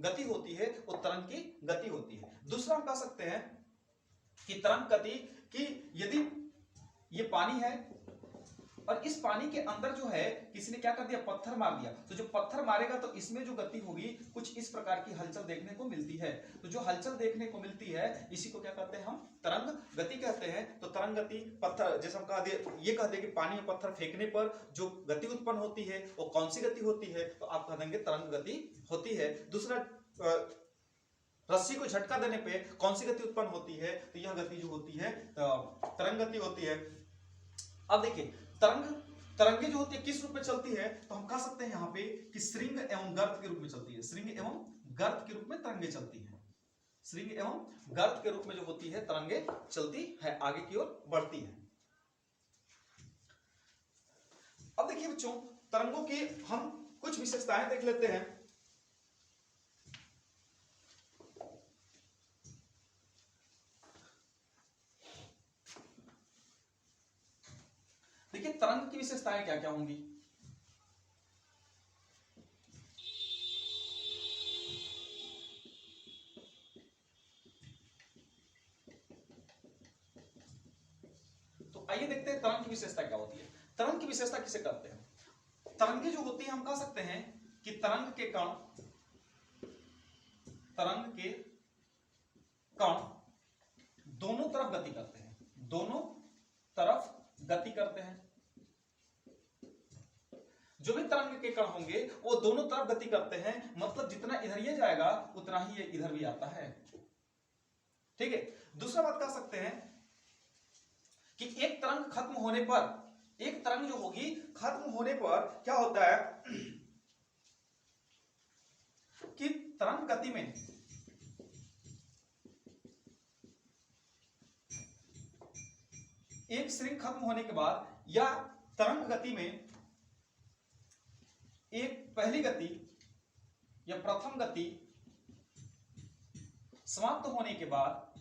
गति होती है वो तरंग की गति होती है। दूसरा हम कह सकते हैं कि तरंग गति कि यदि ये पानी है और इस पानी के अंदर जो है किसी ने क्या कर दिया, पत्थर मार दिया, तो जो पत्थर मारेगा तो इसमें जो गति होगी कुछ इस प्रकार की हलचल देखने को मिलती है। तो जो हलचल देखने को मिलती है इसी को क्या कहते हैं, हम तरंग गति कहते हैं। तो तरंग गति, पत्थर जैसे हम कह दिए, ये कह दिए कि पानी में पत्थर फेंकने पर जो गति उत्पन्न होती है वो कौन सी गति होती है, तो आप कह देंगे तरंग गति होती है। दूसरा, रस्सी को झटका देने पे कौन सी गति उत्पन्न होती है, तो यह गति जो होती है तरंग गति होती है। अब देखिए तरंगे जो होती है किस रूप में चलती है, तो हम कह सकते हैं यहाँ पे कि श्रृंग एवं गर्त के रूप में चलती है। श्रृंग एवं गर्त के रूप में तरंगे चलती हैं। श्रृंग एवं गर्त के रूप में जो होती है तरंगे चलती है, आगे की ओर बढ़ती है। अब देखिए बच्चों, तरंगों की हम कुछ विशेषताएं देख लेते हैं। देखिए तरंग की विशेषताएं क्या क्या होंगी। तो आइए देखते हैं तरंग की विशेषता क्या होती है। तरंग की विशेषता किसे कहते हैं? तरंगे जो होती है हम कह सकते हैं कि तरंग के कण दोनों तरफ गति करते हैं, दोनों तरफ गति करते हैं। जो भी तरंग के कण होंगे वो दोनों तरफ गति करते हैं, मतलब जितना इधर ये जाएगा उतना ही ये इधर भी आता है। ठीक है। दूसरा बात कह सकते हैं कि एक तरंग खत्म होने पर, एक तरंग जो होगी खत्म होने पर क्या होता है कि तरंग गति में एक श्रृंग खत्म होने के बाद या तरंग गति में एक पहली गति या प्रथम गति समाप्त होने के बाद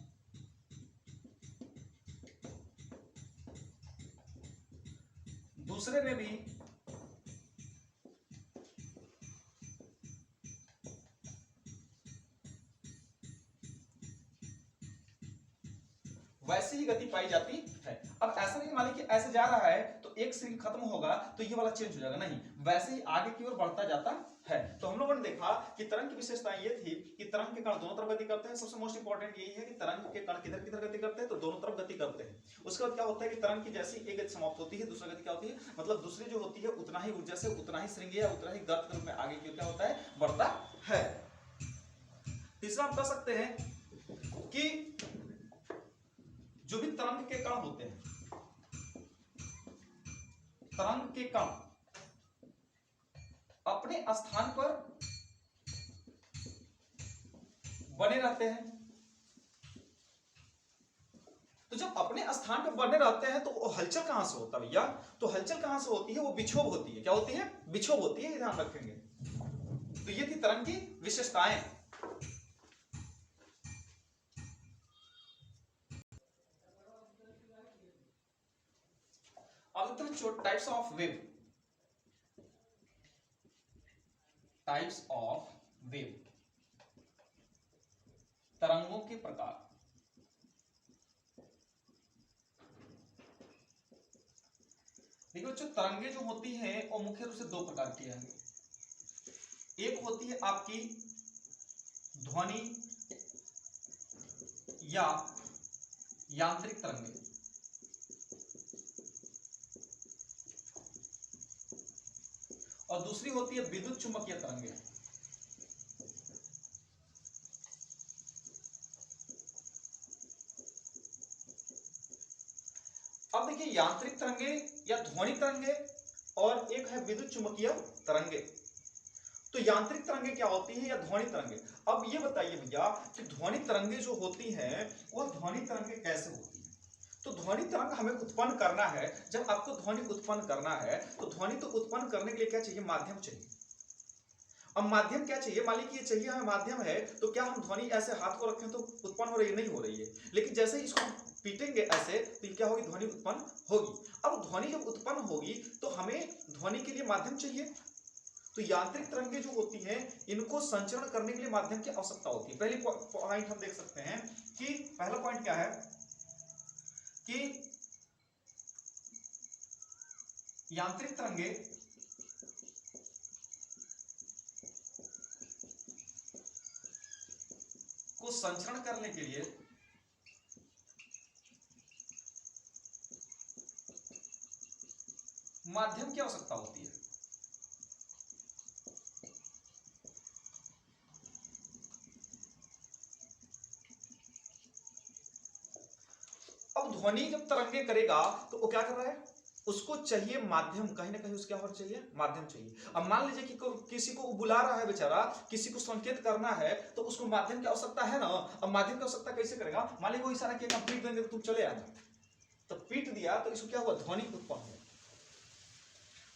दूसरे में भी वैसी ही गति पाई जाती है। अब ऐसा नहीं मान लीजिए कि ऐसे जा रहा है तो एक श्रृंग खत्म होगा तो ये वाला चेंज हो जाएगा, नहीं, वैसे ही आगे की ओर बढ़ता जाता है। तो हम लोगों ने देखा कि तरंग की विशेषता ये थी कि तरंग के कण दोनों तरफ गति करते हैं। सबसे मोस्ट इंपॉर्टेंट यही है कि तरंग के कण किधर किधर गति करते हैं, तो दोनों तरफ गति करते हैं। उसके बाद क्या होता है कि तरंग की जैसी एक गति समाप्त होती है, दूसरी गति क्या होती है, मतलब दूसरी जो होती है उतना ही ऊर्जा से उतना ही श्रृंग या उतना ही गर्त के रूप में आगे की ओर क्या होता है, बढ़ता है। तीसरा हम कह सकते हैं कि जो भी तरंग के कण होते हैं, तरंग के कण अपने स्थान पर बने रहते हैं। तो जब अपने स्थान पर बने रहते हैं तो वो हलचल कहां से होता है भैया, तो हलचल कहां से होती है, वो विक्षोभ होती है। क्या होती है, विक्षोभ होती है, ध्यान रखेंगे। तो ये थी तरंग की विशेषताएं। अब types of wave, types of wave, तरंगों के प्रकार। देखो जो तरंगे जो होती हैं वो मुख्य रूप से दो प्रकार की हैं। एक होती है आपकी ध्वनि या यांत्रिक तरंगे, और दूसरी होती है विद्युत चुंबकीय तरंगे। अब देखिए यांत्रिक तरंगे या ध्वनि तरंगे और एक है विद्युत चुंबकीय तरंगे। तो यांत्रिक तरंगे क्या होती है या ध्वनि तरंगे। अब ये बताइए भैया कि ध्वनि तरंगे जो होती हैं वो ध्वनि तरंगे कैसे होती है। तो ध्वनि तरंग हमें उत्पन्न करना है। जब आपको ध्वनि उत्पन्न करना है तो ध्वनि तो उत्पन्न करने के लिए क्या चाहिए, माध्यम चाहिए। अब माध्यम क्या चाहिए, मान लीजिए चाहिए हमें माध्यम है, तो क्या हम ध्वनि ऐसे हाथ को रखें तो उत्पन्न हो रही है, नहीं हो रही है। लेकिन जैसे ही इसको पीटेंगे ऐसे तो क्या होगी, ध्वनि उत्पन्न होगी। अब ध्वनि जब उत्पन्न होगी तो हमें ध्वनि के लिए माध्यम चाहिए। तो यांत्रिक तरंगे जो होती हैं इनको संचरण करने के लिए माध्यम की आवश्यकता होती है। पहली पॉइंट हम देख सकते हैं कि पहला पॉइंट क्या है कि यांत्रिक तरंगे को संचरण करने के लिए माध्यम की आवश्यकता होती है। अब ध्वनि जब तरंगे करेगा तो वो क्या कर रहा है, उसको चाहिए माध्यम, कहीं ना कहीं उसको क्या होना चाहिए, माध्यम चाहिए। अब मान लीजिए कि किसी को बुला रहा है बेचारा, किसी को संकेत करना है तो उसको माध्यम की आवश्यकता है ना। अब माध्यम की आवश्यकता कैसे करेगा, मान लीजिए वो इशारा किया पीट देंगे तो तुम चले आना, तो पीट दिया तो इसको क्या हुआ, ध्वनि उत्पन्न हुआ।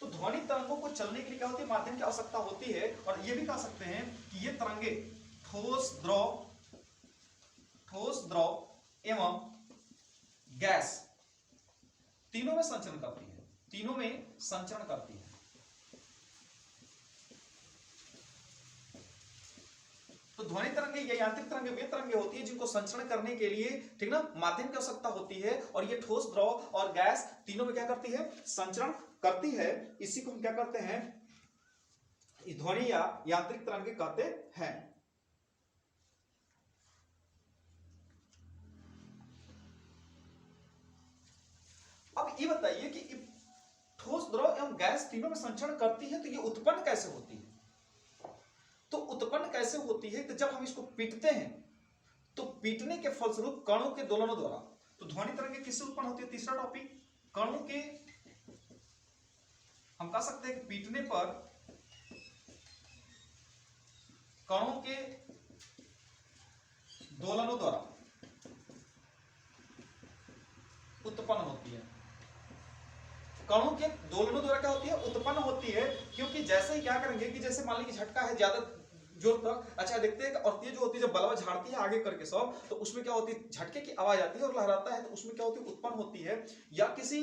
तो ध्वनि तरंगों को चलने के लिए क्या होती है, माध्यम की आवश्यकता होती है। और ये भी कह सकते हैं कि ये तरंगे ठोस द्रव एवं गैस तीनों में संचरण करती है। तीनों में संचरण करती है। तो ध्वनि तरंगे या यांत्रिक तरंगे वे तरंगे होती है जिनको संचरण करने के लिए, ठीक ना, माध्यम की आवश्यकता होती है, और ये ठोस, द्रव और गैस तीनों में क्या करती है, संचरण करती है। इसी को हम क्या करते हैं, ध्वनि या यांत्रिक तरंगे कहते हैं। अब ये बताइए कि ठोस, द्रव एवं गैस तीनों में संचरण करती है, तो ये उत्पन्न कैसे होती है? तो उत्पन्न कैसे होती है, तो जब हम इसको पीटते हैं तो पीटने के फलस्वरूप कणों के दोलनों द्वारा, तो ध्वनि तरंगे किससे उत्पन्न होती है? तीसरा टॉपिक, कणों के, हम कह सकते हैं कि पीटने पर कणों के दोलनों द्वारा उत्पन्न होती है। कणों के दोलनों द्वारा क्या होती है, उत्पन्न होती है, क्योंकि जैसे ही क्या करेंगे कि जैसे मान लीजिए झटका है ज्यादा जोर तक, अच्छा देखते हैं, और ये जो होती है जब बलवा झाड़ती है आगे करके सब, तो उसमें क्या होती है, झटके की आवाज आती है और लहराता है, तो उसमें क्या होती है, उत्पन्न होती है। या किसी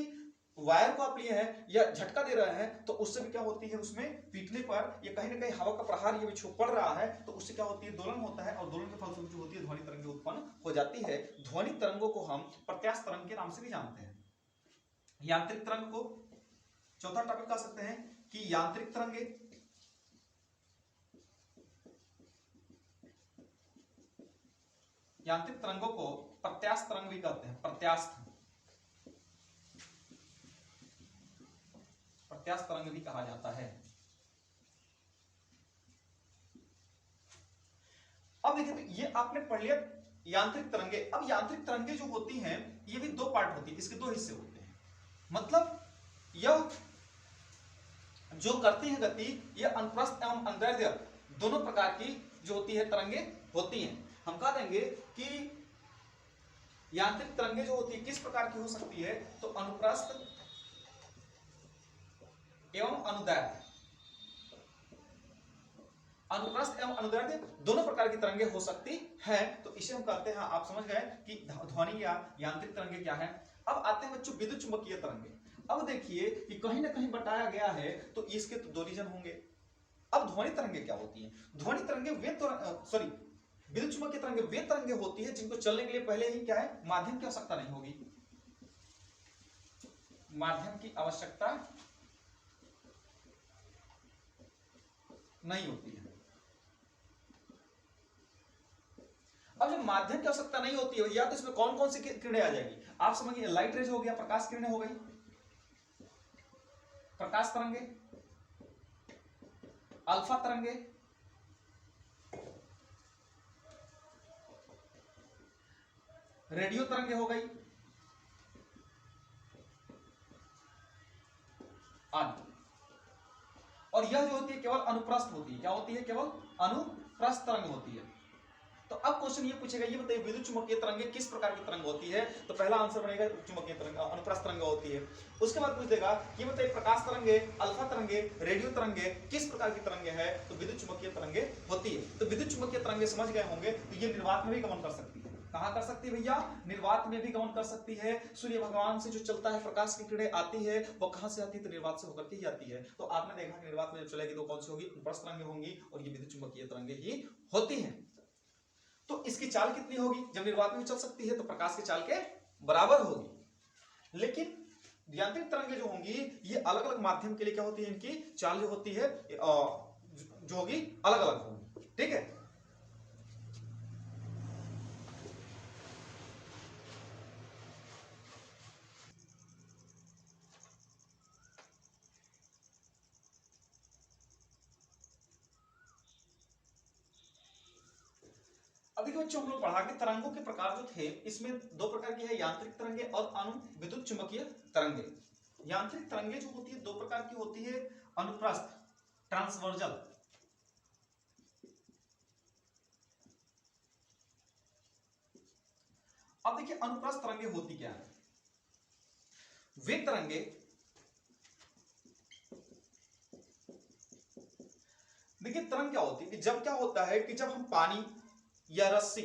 वायर को आप लिए हैं या झटका दे रहे हैं, तो उससे भी क्या होती है, उसमें पीटने पर ये कहीं ना कहीं हवा का प्रहार ये भी पड़ रहा है, तो उससे क्या होती है, दोलन होता है, और दोलन के फलस्वरूप जो होती है ध्वनि तरंगे उत्पन्न हो जाती है। ध्वनि तरंगों को हम प्रत्यास्थ तरंग के नाम से भी जानते हैं। यांत्रिक तरंग को चौथा टॉपिक कह सकते हैं कि यांत्रिक तरंगे, यांत्रिक तरंगों को प्रत्यास्थ तरंग भी कहते हैं। प्रत्यास्थ तरंग भी कहा जाता है। अब देखिए, तो ये आपने पढ़ लिया यांत्रिक तरंगे। अब यांत्रिक तरंगे जो होती हैं, ये भी दो पार्ट होती है, इसके दो हिस्से होते हैं। मतलब यह जो करती है गति, ये अनुप्रस्थ एवं अनुदैर्ध्य दोनों प्रकार की जो होती है तरंगे होती हैं। हम कह देंगे कि यांत्रिक तरंगे जो होती है किस प्रकार की हो सकती है, तो अनुप्रस्थ एवं अनुदैर्ध्य, अनुप्रस्थ एवं अनुदैर्ध्य दोनों प्रकार की तरंगे हो सकती हैं। तो इसे हम कहते हैं, आप समझ गए कि ध्वनि या यांत्रिक तरंगे क्या है। अब आते हैं बच्चों विद्युत चुंबकीय तरंगे। अब देखिए कि कहीं ना कहीं बताया गया है, तो इसके तो दो रीजन होंगे। अब ध्वनि तरंगे क्या होती हैं? ध्वनि तरंगे वे सॉरी विद्युत चुंबकीय तरंगे वे तरंगे होती है जिनको चलने के लिए पहले ही क्या है, माध्यम की आवश्यकता नहीं होगी। माध्यम की आवश्यकता नहीं होती है। अब जब माध्यम की आवश्यकता नहीं होती है, या तो इसमें कौन कौन सी किरणें आ जाएगी, आप समझिए, लाइट रेज हो गया, प्रकाश किरणें हो गई, प्रकाश तरंगे, अल्फा तरंगे, रेडियो तरंगे हो गई आदि। और यह जो होती है केवल अनुप्रस्थ होती है। क्या होती है? केवल अनुप्रस्थ तरंग होती है। तो अब क्वेश्चन ये पूछेगा, ये बताइए विद्युत चुंबकीय तरंगे किस प्रकार की तरंग होती है? तो पहला आंसर बनेगा चुंबकीय तरंग, अनुप्रस्थ तरंग होती है। उसके बाद पूछ देगा, ये बताइए प्रकाश तरंगे, अल्फा तरंगे, रेडियो तरंगे किस प्रकार की तरंगे है? तो विद्युत चुंबकीय तरंगे होती है। तो विद्युत चुंबकीय तरंगे समझ गए होंगे, तो ये निर्वात में भी गमन कर सकती है। कहां कर सकती है भैया? निर्वात में भी गमन कर सकती है। सूर्य भगवान से जो चलता है प्रकाश की किरणें आती है, वो कहां से आती है? तो निर्वात से होकर के ही आती है। तो आपने देखा कि निर्वात में जब चलेगी तो कौन सी होगी? अनुप्रस्थ तरंगे होंगी, और ये विद्युत चुंबकीय तरंगे ही होती हैं। तो इसकी चाल कितनी होगी? जब निर्वात में चल सकती है तो प्रकाश की चाल के बराबर होगी। लेकिन यांत्रिक तरंगे जो होंगी, ये अलग अलग माध्यम के लिए क्या होती है, इनकी चाल जो होती है जो होगी अलग अलग होगी। ठीक है। अब देखिए बच्चों, हम लोग पढ़ा के तरंगों के प्रकार जो थे, इसमें दो प्रकार की है, यांत्रिक तरंगे और विद्युत चुंबकीय तरंगे। यांत्रिक तरंगे जो होती है दो प्रकार की होती है, अनुप्रस्थ, ट्रांसवर्जल, अब देखिए अनुप्रस्थ तरंगे होती क्या है? वे तरंगे देखिए, तरंग क्या होती है कि जब क्या होता है कि जब हम पानी या रस्सी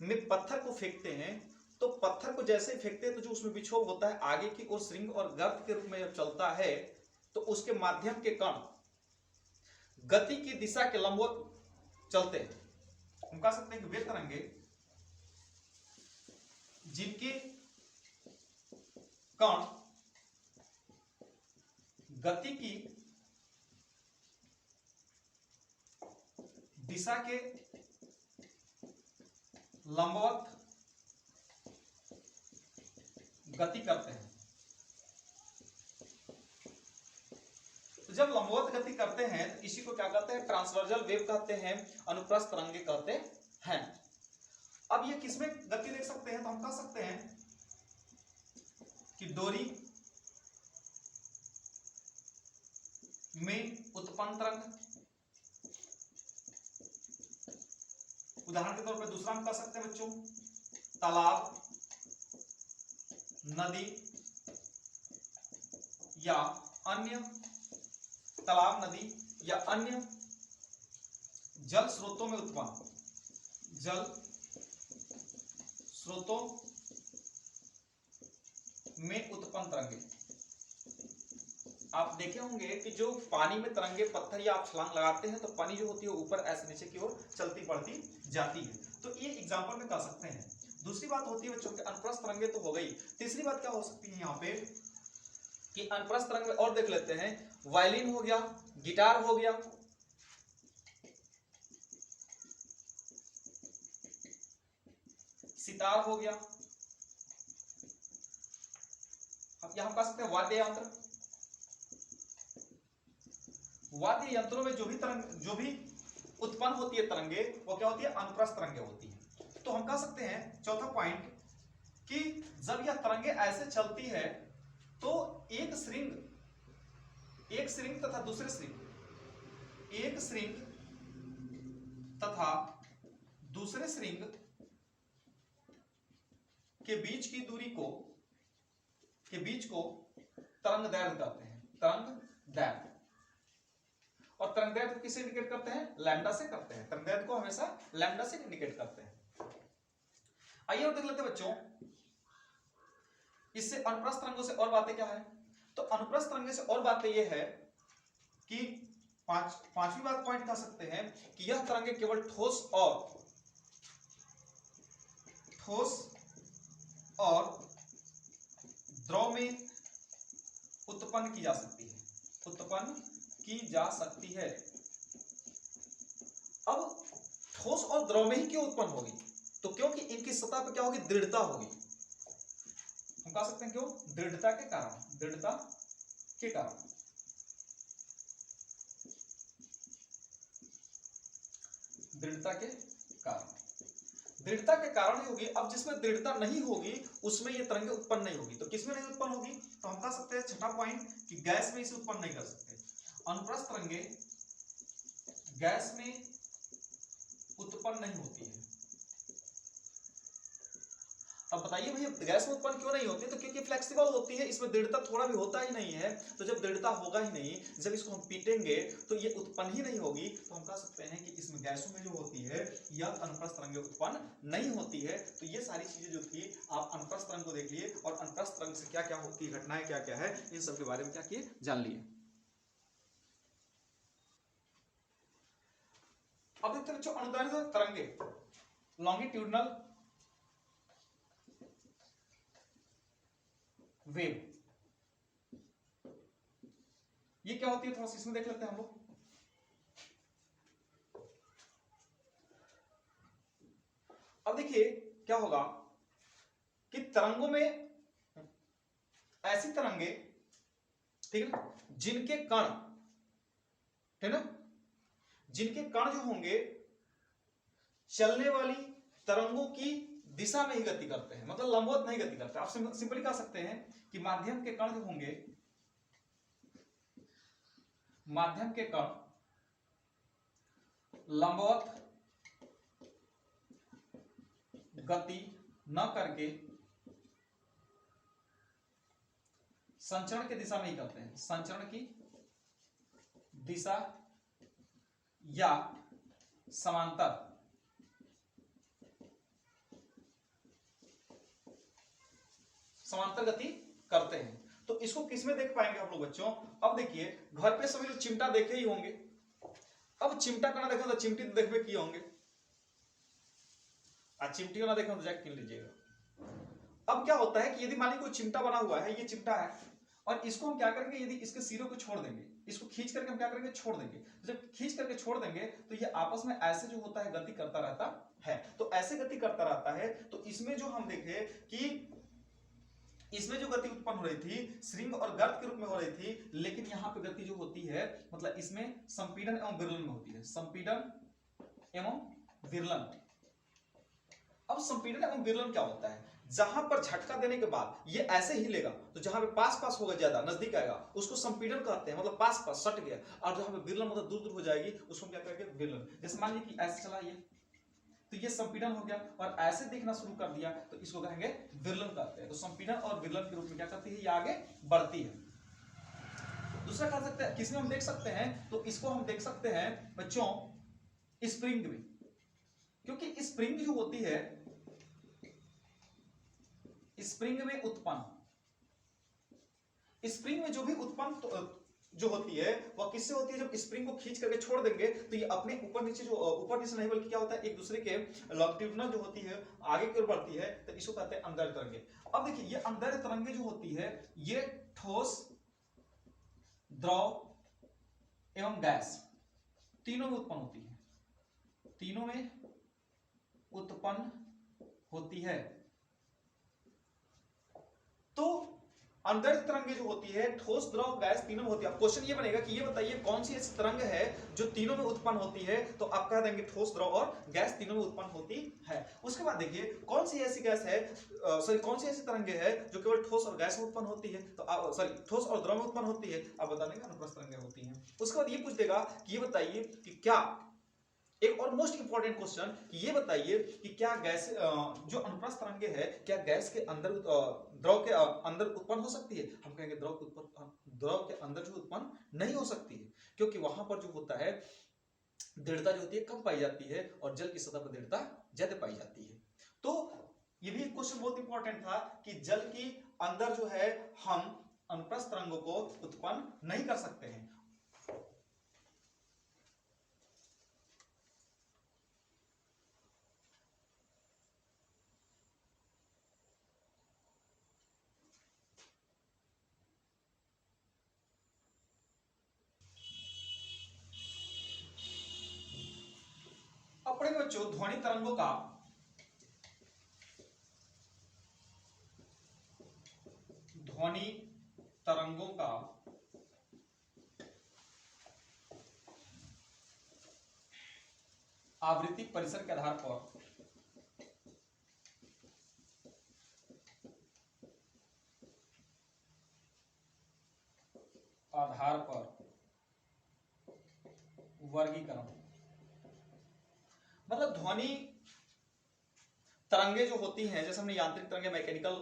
में पत्थर को फेंकते हैं, तो पत्थर को जैसे ही फेंकते हैं तो जो उसमें विक्षोभ होता है आगे की ओर श्रृंग और गर्त के रूप में जब चलता है तो उसके माध्यम के कण गति की दिशा के लंबवत चलते हैं। हम कह सकते हैं कि वे तरंगे जिनके कण गति की दिशा के लंबवत गति करते हैं। तो जब लंबवत गति करते हैं तो इसी को क्या कहते हैं? ट्रांसवर्जल वेव कहते हैं, अनुप्रस्थ तरंगे कहते हैं। अब ये किसमें गति देख सकते हैं? तो हम कह सकते हैं कि डोरी में उत्पन्न तरंग, उदाहरण के तौर पर दूसरा हम कह सकते हैं बच्चों तालाब, नदी या अन्य तालाब, नदी या अन्य जल स्रोतों में उत्पन्न, जल स्रोतों में उत्पन्न तरंगे। आप देखे होंगे कि जो पानी में तरंगे पत्थर या आप छलांग लगाते हैं तो पानी जो होती है ऊपर ऐसे नीचे की ओर चलती बढ़ती जाती है। तो ये एग्जांपल में कह सकते हैं। दूसरी बात होती है बच्चों के अनुप्रस्थ तरंगे तो हो गई। तीसरी बात क्या हो सकती है यहाँ पे कि अनुप्रस्थ तरंग में और देख लेते हैं। वायलिन हो गया, गिटार हो गया, सितार हो गया, अब यहां कह सकते हैं वाद्य यंत्र। वाद्य यंत्रों में जो भी उत्पन्न होती है तरंगे वो क्या होती है? अनुप्रस्थ तरंगे होती है। तो हम कह सकते हैं चौथा पॉइंट कि जब यह तरंगे ऐसे चलती है तो एक श्रृंग तथा दूसरे श्रृंग, एक श्रृंग तथा दूसरे श्रृंग के बीच की दूरी को तरंग दैर्घ्य कहते हैं। तरंग दैर्घ्य। और तरंग दैर्घ्य को किससे इंडिकेट करते हैं? लैम्डा से करते हैं। तरंग दैर्घ्य को हमेशा लैम्डा से इंडिकेट करते हैं। आइए और देख लेते हैं बच्चों इससे अनुप्रस्थ तरंगों से और बातें क्या है। तो अनुप्रस्थ तरंगे से और बातें ये है कि पांचवी बात पॉइंट कह सकते हैं कि यह तरंगे केवल ठोस और द्रव में उत्पन्न की जा सकती है। अब ठोस और द्रव में ही क्यों उत्पन्न होगी? तो क्योंकि इनकी सतह पर क्या होगी? दृढ़ता होगी। हम कह सकते हैं क्यों? दृढ़ता के कारण। दृढ़ता के कारण ही होगी। अब जिसमें दृढ़ता नहीं होगी उसमें ये तरंगे उत्पन्न नहीं होगी। तो किसमें नहीं उत्पन्न होगी? तो हम कह सकते हैं छठा पॉइंट कि गैस में इसे उत्पन्न नहीं कर सकते। अनुप्रस्थ तरंगे गैस में उत्पन्न नहीं होती है। अब बताइए भैया गैस में उत्पन्न क्यों नहीं होती? तो क्योंकि फ्लेक्सिबल होती है, इसमें दृढ़ता थोड़ा भी होता ही नहीं है। तो जब दृढ़ता होगा ही नहीं, जब इसको हम पीटेंगे तो ये उत्पन्न ही नहीं होगी। तो हम कह सकते हैं कि इसमें गैसों में जो होती है यह अनुप्रस्थ तरंगे उत्पन्न नहीं होती है। तो ये सारी चीजें जो थी आप अनुप्रस्थ तरंग को देख लिए और अनुप्रस्थ तरंग से क्या क्या होती है, घटनाएं क्या क्या है, इन सब के बारे में क्या किए, जान लिए। अब देखते हैं बच्चों अनुदैर्ध्य तरंगे, लॉन्गिट्यूडनल वेव, ये क्या होती है थोड़ा सा इसमें देख लेते हैं हम लोग। अब देखिए क्या होगा कि तरंगों में ऐसी तरंगे, ठीक है ना, जिनके कण, है ना, जिनके कण जो होंगे चलने वाली तरंगों की दिशा में ही गति करते हैं, मतलब लंबवत नहीं गति करते। आप सिंपली कह सकते हैं कि माध्यम के कण जो होंगे, माध्यम के कण लंबवत गति न करके संचरण की दिशा में ही करते हैं। संचरण की दिशा या समांतर समांतर गति करते हैं। तो इसको किसमें देख पाएंगे हम लोग बच्चों? अब देखिए घर पे सभी लोग चिमटा देखे ही होंगे। अब चिमटा का ना देखा तो चिमटी तो देखबे किए होंगे, चिमटी को ना देखा तो जाके किन लीजिएगा। अब क्या होता है कि यदि मान लीजिए कोई चिमटा बना हुआ है, ये चिमटा है, और इसको हम क्या करेंगे, यदि इसके सिरों को छोड़ देंगे, इसको खींच करके हम क्या करेंगे, छोड़ देंगे। तो जब खींच करके छोड़ देंगे तो ये आपस में ऐसे जो होता है गति करता रहता है। तो ऐसे गति करता रहता है। तो इसमें जो हम देखे कि इसमें जो गति उत्पन्न हो रही थी श्रृंग और गर्त के रूप में हो रही थी, लेकिन यहां पे गति जो होती है मतलब इसमें संपीड़न एवं विरलन में होती है, संपीड़न एवं विरलन। अब संपीड़न एवं विरलन क्या होता है? जहां पर झटका देने के बाद ये ऐसे ही लेगा, तो जहां पे पास पास होगा, ज्यादा नजदीक आएगा, उसको संपीड़न कहते हैं, मतलब पास पास सट गया। और जहां पे विरलन मतलब दूर दूर हो जाएगी, उसको क्या करेंगे, विरलन। जैसे मान लीजिए कि ऐसे चला ये, तो ये संपीड़न हो गया, और ऐसे दिखना शुरू कर दिया तो इसको कहेंगे विरलन कहते हैं। तो संपीड़न और विरलन के रूप में क्या करती है, ये आगे बढ़ती है। दूसरा कह सकते हैं किसमें हम देख सकते हैं, तो इसको हम देख सकते हैं बच्चों स्प्रिंग में, क्योंकि स्प्रिंग जो होती है, स्प्रिंग में उत्पन्न, स्प्रिंग में जो भी उत्पन्न जो होती है वह किससे होती है, जब स्प्रिंग को खींच करके छोड़ देंगे तो ये अपने ऊपर नीचे, जो ऊपर नीचे नहीं बल्कि क्या होता है, एक दूसरे के लॉन्गिट्यूडिनल जो होती है आगे की ओर बढ़ती है, तो इसको कहते हैं अंदर तरंगे। अब देखिए ये अंदर तरंगे जो होती है, ये ठोस, द्रव एवं गैस तीनों में उत्पन्न होती है, तीनों में उत्पन्न होती है। तो अंदर तरंगे जो होती है ठोस, द्रव, गैस तीनों में होती है। अब क्वेश्चन ये बनेगा कि ये बताइए कौन सी ऐसी तरंग है जो तीनों में उत्पन्न होती है, तो आप कह देंगे ठोस, द्रव और गैस तीनों में उत्पन्न होती है। उसके बाद देखिए कौन सी ऐसी गैस है, सॉरी कौन सी ऐसी तरंगे है जो केवल ठोस और गैस में उत्पन्न होती है, तो सॉरी ठोस और द्रव में उत्पन्न होती है, आप बता देंगे अनुप्रस्थ तरंगे होती हैं। उसके बाद ये पूछ देगा कि ये बताइए कि क्या, एक और मोस्ट इंपॉर्टेंट क्वेश्चन, ये बताइए कि क्या गैस जो अनुप्रस्थ तरंगे है, क्या गैस के अंदर द्रव के अंदर उत्पन्न हो सकती है? हम कहेंगे द्रव के अंदर जो उत्पन्न नहीं हो सकती है, क्योंकि वहां पर जो होता है दृढ़ता जो होती है कम पाई जाती है, और जल की सतह पर दृढ़ता ज्यादा पाई जाती है। तो ये भी क्वेश्चन बहुत इंपॉर्टेंट था कि जल की अंदर जो है हम अनुप्रस्थ तरंगों को उत्पन्न नहीं कर सकते हैं। अपने बच्चों ध्वनि तरंगों का आवृत्ति परिसर के आधार पर वर्गीकरण, मतलब ध्वनि तरंगे जो होती हैं, जैसे हमने यांत्रिक तरंगे मैकेनिकल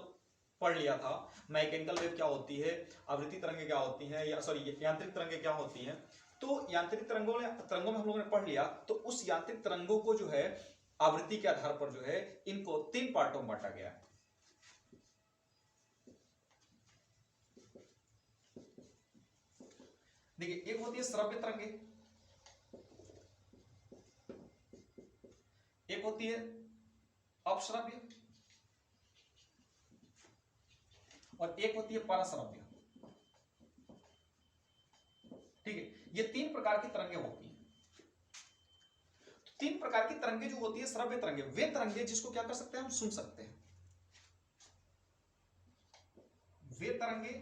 पढ़ लिया था, मैकेनिकल वेव क्या होती है, आवृत्ति तरंगे क्या होती हैं, या सॉरी यांत्रिक तरंगे क्या होती हैं। तो यांत्रिक तरंगों में हम लोगों ने पढ़ लिया, तो उस यांत्रिक तरंगों को जो है आवृत्ति के आधार पर जो है इनको 3 पार्टों में बांटा गया है। देखिए एक होती है श्रव्य तरंगे, एक होती है अपश्रव्य, और एक होती है पराश्रव्य। ठीक है, ये 3 प्रकार की तरंगे होती हैं। तो 3 प्रकार की तरंगे जो होती है श्रव्य तरंगे, वे तरंगे जिसको क्या कर सकते हैं, हम सुन सकते हैं। वे तरंगे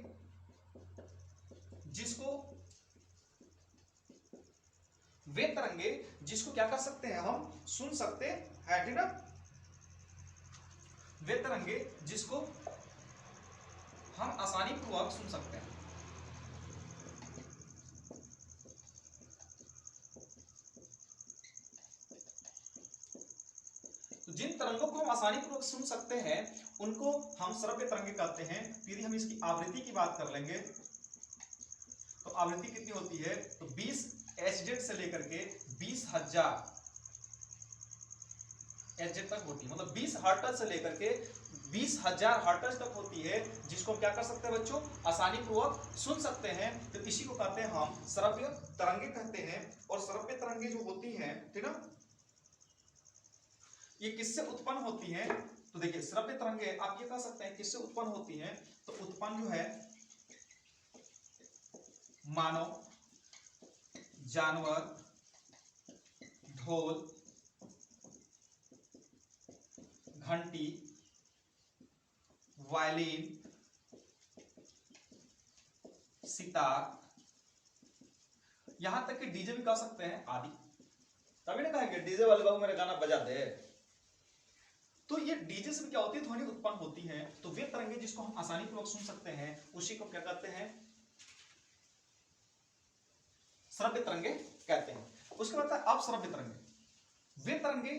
जिसको क्या कर सकते हैं, हम सुन सकते हैं, ठीक ना। वे तरंगे जिसको हम आसानी पूर्वक सुन सकते हैं। तो जिन तरंगों को हम आसानी पूर्वक सुन सकते हैं उनको हम श्रव्य तरंगे कहते हैं। यदि हम इसकी आवृत्ति की बात कर लेंगे तो आवृत्ति कितनी होती है, तो 20 Hz से लेकर के 20,000 Hz तक होती है, मतलब 20 हर्ट्ज से लेकर के 20,000 हर्ट्ज तक होती है, जिसको हम क्या कर सकते हैं बच्चों, आसानी पूर्वक सुन सकते हैं। तो इसी को कहते हैं हम श्रव्य तरंगे कहते हैं। और श्रव्य तरंगे जो होती हैं, ठीक ना, ये किससे उत्पन्न होती हैं? तो देखिए श्रव्य तरंगे आप ये कह सकते हैं किससे उत्पन्न होती हैं? तो उत्पन्न जो है मानव, जानवर, ढोल, घंटी, वायलिन, सितार, यहां तक कि डीजे भी कह सकते हैं आदि। तभी ना कहा कि डीजे वाले बाबू मेरा गाना बजा दे। तो ये डीजे से क्या होती है, ध्वनि उत्पन्न होती है। तो वे तरंगे जिसको हम आसानी पूर्वक सुन सकते हैं उसी को क्या कहते हैं, श्रव्य तरंगे कहते हैं। उसके बाद अपश्रव्य तरंगे, वे तरंगे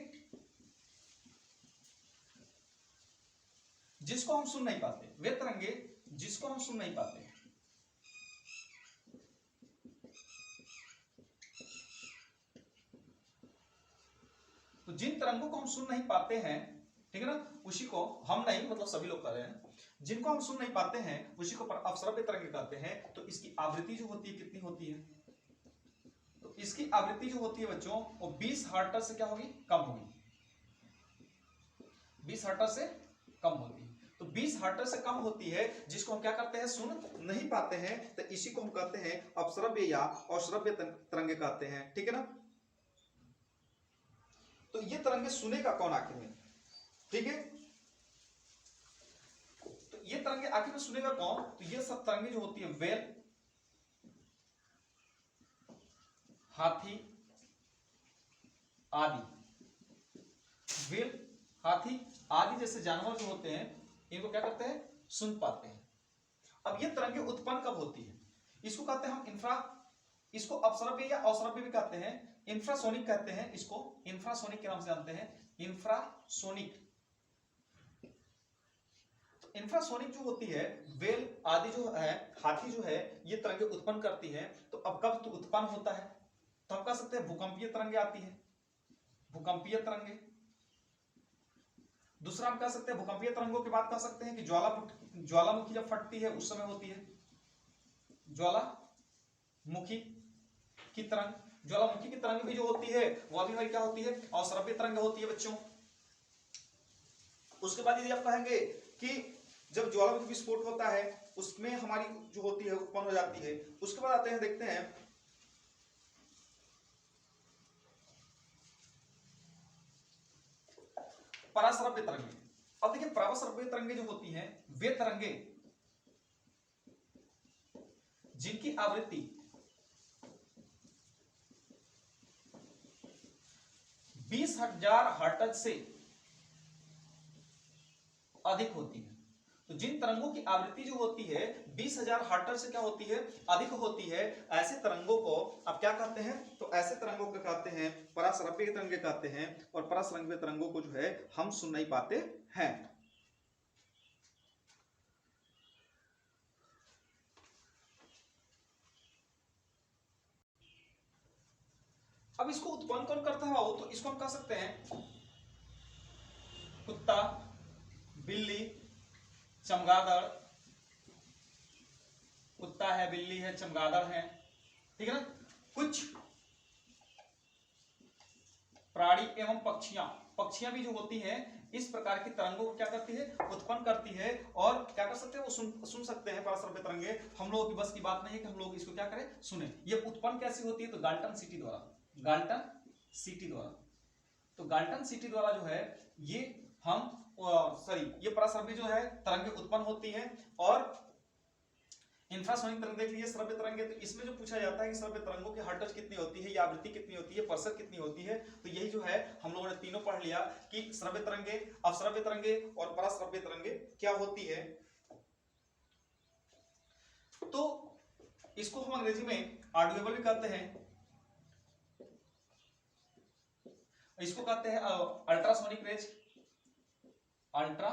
जिसको हम सुन नहीं पाते, वे तरंगे जिसको हम सुन नहीं पाते। तो जिन तरंगों को हम सुन नहीं पाते हैं, ठीक है ना, उसी को हम नहीं, मतलब सभी लोग कर रहे हैं, जिनको हम सुन नहीं पाते हैं उसी को अपश्रव्य तरंगे कहते हैं। तो इसकी आवृत्ति जो होती है कितनी होती है? तो इसकी आवृत्ति जो होती है बच्चों वो 20 हर्ट्ज से क्या होगी, कम होगी। 20 हर्ट्ज से कम होती है। तो 20 हर्ट्ज से कम होती है, जिसको हम क्या करते हैं, सुन नहीं पाते हैं। तो इसी को हम कहते हैं अपश्रव्य या अश्रव्य तरंगे कहते हैं, ठीक है ना। तो ये तरंगे सुनेगा कौन आखिर में, ठीक है। तो ये तरंगे आखिर में सुनेगा कौन? तो ये सब तरंगे जो होती है वेल, हाथी आदि, वेल, हाथी आदि जैसे जानवर जो होते हैं इनको क्या करते हैं, सुन पाते हैं। अब ये तरंगे उत्पन्न कब होती है? इसको कहते हैं हम इसको अपश्रव्य या अश्रव्य भी कहते हैं, इंफ्रासोनिक कहते हैं इसको, इंफ्रासोनिक के नाम से जानते हैं, इंफ्रासोनिक। तो इंफ्रासोनिक जो होती है, वेल आदि जो है, हाथी जो है, ये तरंगे उत्पन्न करती है। तो अब कब तो उत्पन्न होता है? तो हम कह सकते हैं भूकंपीय तरंगे आती है, भूकंपीय तरंगे। दूसरा हम कह सकते हैं भूकंपीय तरंगों के बाद कह सकते हैं कि ज्वालामुखी जब फटती है उस समय होती है ज्वालामुखी की तरंग। ज्वालामुखी की तरंग भी जो होती है वो अभी हमारी क्या होती है, अश्रव्य तरंग होती है बच्चों। उसके बाद यदि आप कहेंगे कि जब ज्वालामुखी विस्फोट होता है उसमें हमारी जो होती है उत्पन्न हो जाती है। उसके बाद आते हैं, देखते हैं पराश्रव्य तरंगे। अब देखिए पराश्रव्य तरंगे जो होती हैं वे तरंगे जिनकी आवृत्ति 20,000 हर्ट्ज से अधिक होती है। तो जिन तरंगों की आवृत्ति जो होती है 20,000 हर्ट्ज से क्या होती है, अधिक होती है, ऐसे तरंगों को आप क्या कहते हैं? तो ऐसे तरंगों को कहते हैं पराश्रव्य तरंगे कहते हैं। और पराश्रव्य तरंगों को जो है हम सुन नहीं पाते हैं। अब इसको उत्पन्न कौन करता है बाबू? तो इसको हम कह सकते हैं कुत्ता, बिल्ली, चमगादड़। कुत्ता है, बिल्ली है, चमगादड़ है, ठीक है ना। कुछ प्राणी एवं पक्षियां भी जो होती हैं इस प्रकार की तरंगों को क्या करती है, उत्पन्न करती है। और क्या कर सकते हैं, वो सुन सकते हैं पराश्रव्य तरंगे। हम लोगों की बस की बात नहीं है कि हम लोग इसको क्या करें, सुने। ये उत्पन्न कैसी होती है? तो गाल्टन सिटी द्वारा, गाल्टन सिटी द्वारा। तो गाल्टन सिटी द्वारा जो है ये हम ये पराश्रव्य जो है तरंगे उत्पन्न होती है। और इंफ्रासोनिक तरंग देख लीजिए, श्रव्य तरंगे। तो इसमें जो पूछा जाता है कि श्रव्य तरंगों की हर्ट्ज कितनी होती है, या आवृत्ति कितनी होती है, प्रतिशत कितनी होती है। तो यही जो है हम लोगों ने तीनों पढ़ लिया कि श्रव्य तरंगे, अपश्रव्य तरंगे और पराश्रव्य तरंगे क्या होती है। तो इसको हम अंग्रेजी में ऑडिएबल भी कहते हैं, इसको कहते हैं अल्ट्रासोनिक रेज, अल्ट्रा